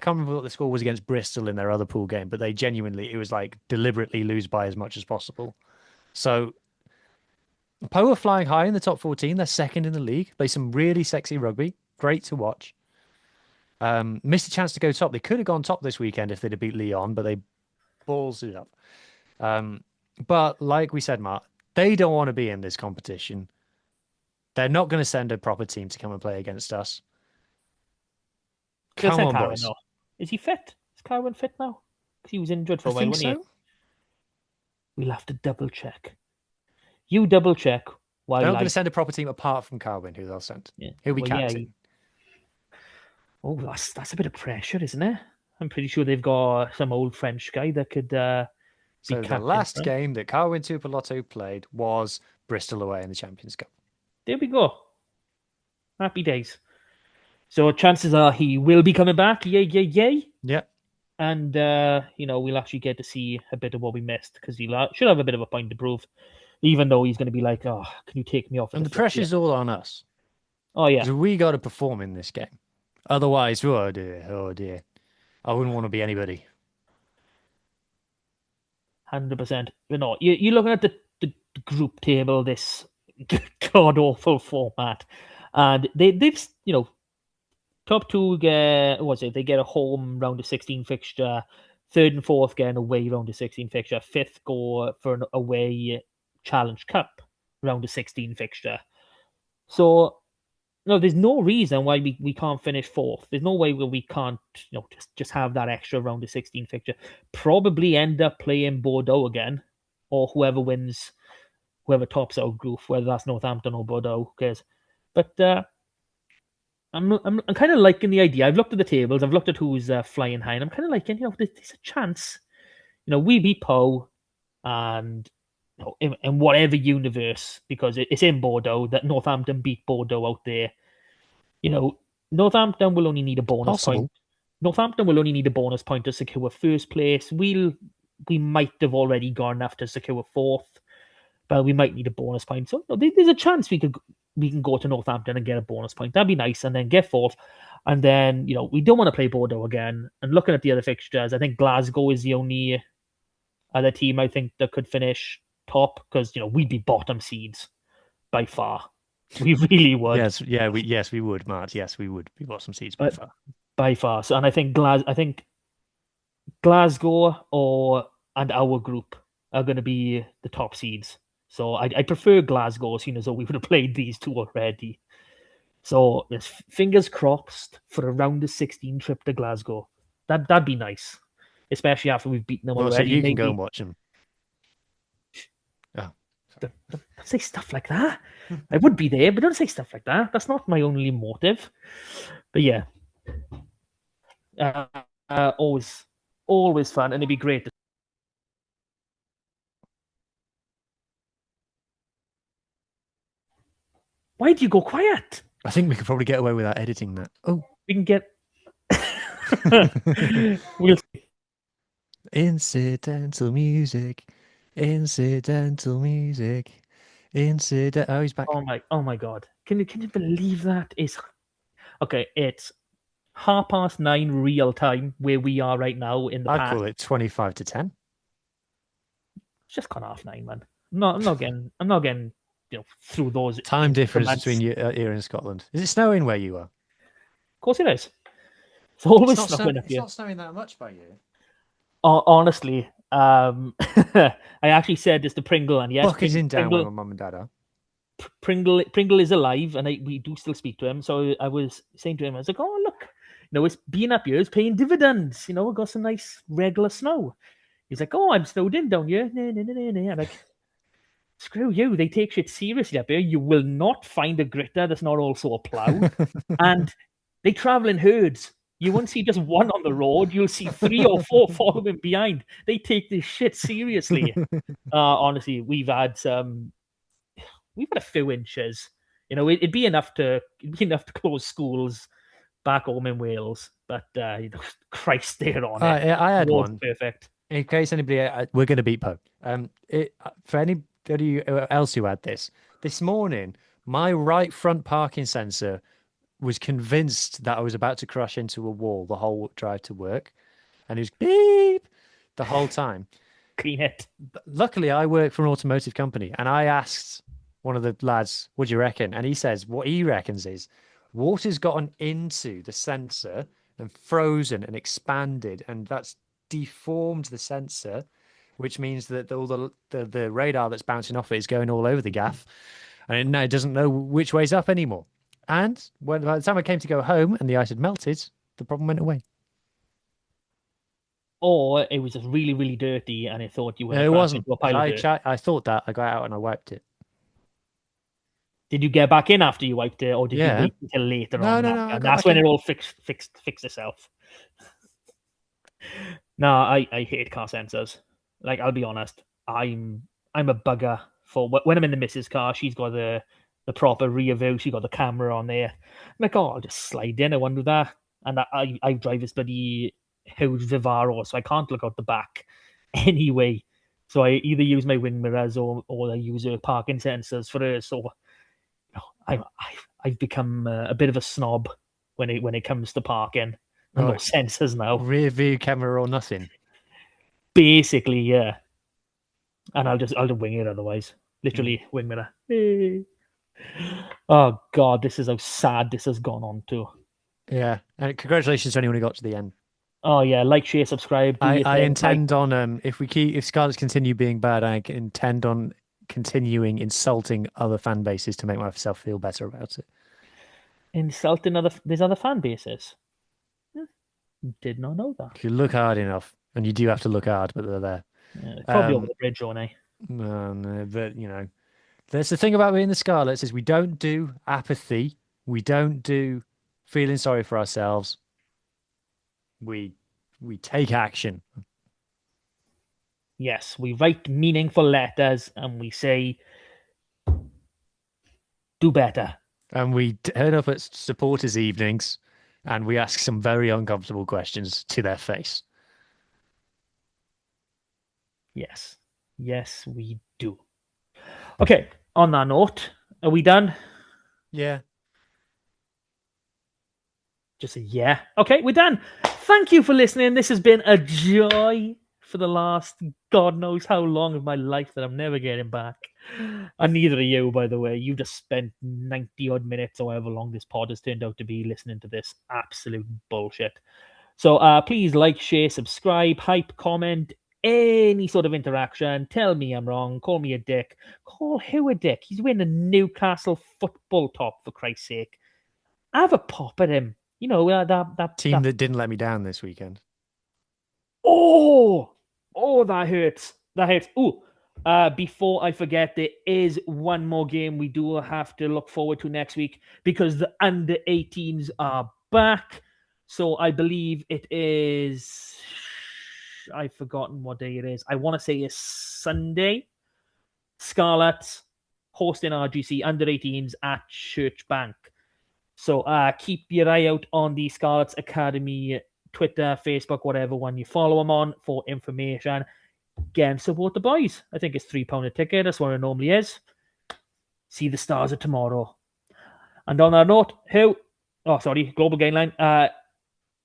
remember what the score was against Bristol in their other pool game, but it was like deliberately lose by as much as possible. So Poe are flying high in the top 14. They're second in the league. Play some really sexy rugby. Great to watch. Missed a chance to go top. They could have gone top this weekend if they'd have beat Lyon, but they balls it up. But like we said, Mark, they don't want to be in this competition. They're not going to send a proper team to come and play against us. Come on, boys. Is he fit? Is Carwin fit now? Because he was injured for a while, wasn't he? We'll have to double check. You double check. They're not going to send a proper team apart from Carwin, who they'll send. Yeah. He'll be captain. Oh, that's a bit of pressure, isn't it? I'm pretty sure they've got some old French guy that could be captain. So the last game that Carwin Tupolotto played was Bristol away in the Champions Cup. There we go. Happy days. So chances are he will be coming back. Yay. Yeah. And, we'll actually get to see a bit of what we missed because he should have a bit of a point to prove, even though he's going to be like, oh, can you take me off? And the pressure's all on us. Oh, yeah. So we got to perform in this game. Otherwise, oh dear. I wouldn't want to be anybody. 100%. You're looking at the group table, this god-awful format. And they've top 2 they get a home round of 16 fixture, 3rd and 4th get an away round of 16 fixture, 5th go for an away Challenge Cup round of 16 fixture. So there's no reason why we can't finish 4th. There's no way where we can't just have that extra round of 16 fixture. Probably end up playing Bordeaux again, or whoever tops our group, whether that's Northampton or Bordeaux. But I'm kind of liking the idea. I've looked at the tables. I've looked at who's flying high, and I'm kind of liking. There's a chance. We beat Poe, and in whatever universe, because it's in Bordeaux, that Northampton beat Bordeaux out there. Northampton will only need a bonus point. Northampton will only need a bonus point to secure 1st place. We might have already gone enough to secure 4th, but we might need a bonus point. So there's a chance we can go to Northampton and get a bonus point. That'd be nice, and then get 4th. And then we don't want to play Bordeaux again. And looking at the other fixtures, I think Glasgow is the only other team I think that could finish top, because we'd be bottom seeds by far. We really would. We would, Matt. Yes, we would be bottom seeds by far. So, and I think Glasgow and our group are going to be the top seeds. So I prefer Glasgow, seeing as though we would have played these 2 already. So yes, fingers crossed for a round of 16 trip to Glasgow. That'd be nice, especially after we've beaten them already. So you can go and watch them. Don't say stuff like that. I would be there, but don't say stuff like that. That's not my only motive. But yeah, always fun, and it'd be great to. Why do you go quiet? I think we could probably get away without editing that. Oh, we can get. We'll see. Incidental music. Oh, he's back. Oh my God! Can you believe that? Okay? It's 9:30 real time where we are right now in the. I'd call it 25 to 10. It's just gone 9:30, man. I'm not getting through those time difference between you here in Scotland. Is it snowing where you are? Of course it is. It's always snowing up here. It's not snowing that much by you. Honestly, I actually said this to Pringle, and yes, Buck is in down where my mum and dad are. Pringle is alive, and we do still speak to him. So I was saying to him, I was like, "Oh look, it's being up here, it's paying dividends. We got some nice regular snow." He's like, "Oh, I'm snowed in down here." I'm like, screw you. They take shit seriously up here. You will not find a gritter that's not also a plough, and they travel in herds. You won't see just one on the road. You'll see 3 or 4 following behind. They take this shit seriously. Honestly, we've had a few inches. You know, it'd be enough to close schools back home in Wales. But Christ, they're on it. I had Was one. perfect. In case anybody, we're going to beat Poe. For anybody else who had this morning, my right front parking sensor was convinced that I was about to crash into a wall the whole drive to work, and it was beep the whole time. Clean it. But luckily, I work for an automotive company, and I asked one of the lads, "What do you reckon?" And he says what he reckons is water's gotten into the sensor and frozen and expanded, and that's deformed the sensor, which means that all the radar that's bouncing off it is going all over the gaff, and now it doesn't know which way's up anymore. And by the time I came to go home and the ice had melted, the problem went away. Or it was just really, really dirty, and it thought you were. It wasn't. Into a pile of dirt. I thought that. I got out and I wiped it. Did you get back in after you wiped it, or did you Yeah. wait until later No, on? no, no, I And got that's back when in. it all fixed itself. No, I hate car sensors. Like, I'll be honest, I'm a bugger for when I'm in the missus' car. She's got the proper rear view. She got the camera on there. I'm like, oh, I'll just slide in. I wonder that. And I drive this bloody huge Vivaro, so I can't look out the back anyway. So I either use my wing mirrors or I use parking sensors for her. So I've become a bit of a snob when it comes to parking. And no sensors now. Rear view camera or nothing. Basically, yeah. And I'll just wing it otherwise. Literally wing mirror. Oh God, this is how sad this has gone on to. Yeah, and congratulations to anyone who got to the end. Oh yeah, like, share, subscribe. I intend on if Scarlets continue being bad, I intend on continuing insulting other fan bases to make myself feel better about it. Insulting there's other fan bases. Did not know that. If you look hard enough, and you do have to look hard, but they're there. Yeah, probably over the bridge, aren't they? No, but that's the thing about being the Scarlets is we don't do apathy. We don't do feeling sorry for ourselves. We take action. Yes, we write meaningful letters and we say, do better. And we turn up at supporters' evenings and we ask some very uncomfortable questions to their face. Yes. Yes, we do. Okay, on that note, are we done? Yeah. Just a yeah. Okay, we're done. Thank you for listening. This has been a joy for the last God knows how long of my life that I'm never getting back. And neither are you, by the way. You just spent 90 odd minutes or however long this pod has turned out to be listening to this absolute bullshit. So please like, share, subscribe, hype, comment, any sort of interaction. Tell me I'm wrong. Call me a dick. Call Huw a dick. He's wearing a Newcastle football top, for Christ's sake. Have a pop at him. You know, that team that didn't let me down this weekend. Oh, that hurts. That hurts. Ooh, before I forget, there is one more game we do have to look forward to next week because the under 18s are back. So I believe it is. I've forgotten what day it is. I want to say it's Sunday. Scarlets hosting RGC under 18s at Church Bank. So keep your eye out on the Scarlets Academy Twitter, Facebook, whatever one you follow them on for information. Again, support the boys. I think it's £3 a ticket. That's what it normally is. See the stars of tomorrow. And on that note, Global Game Line.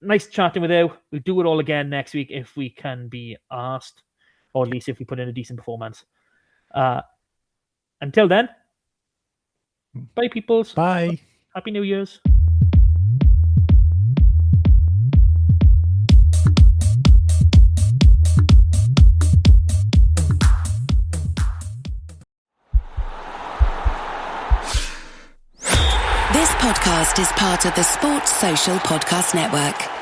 Nice chatting with you. We'll do it all again next week if we can be asked, or at least if we put in a decent performance. Until then, bye, peoples. Bye. Happy New Year's. This podcast is part of the Sports Social Podcast Network.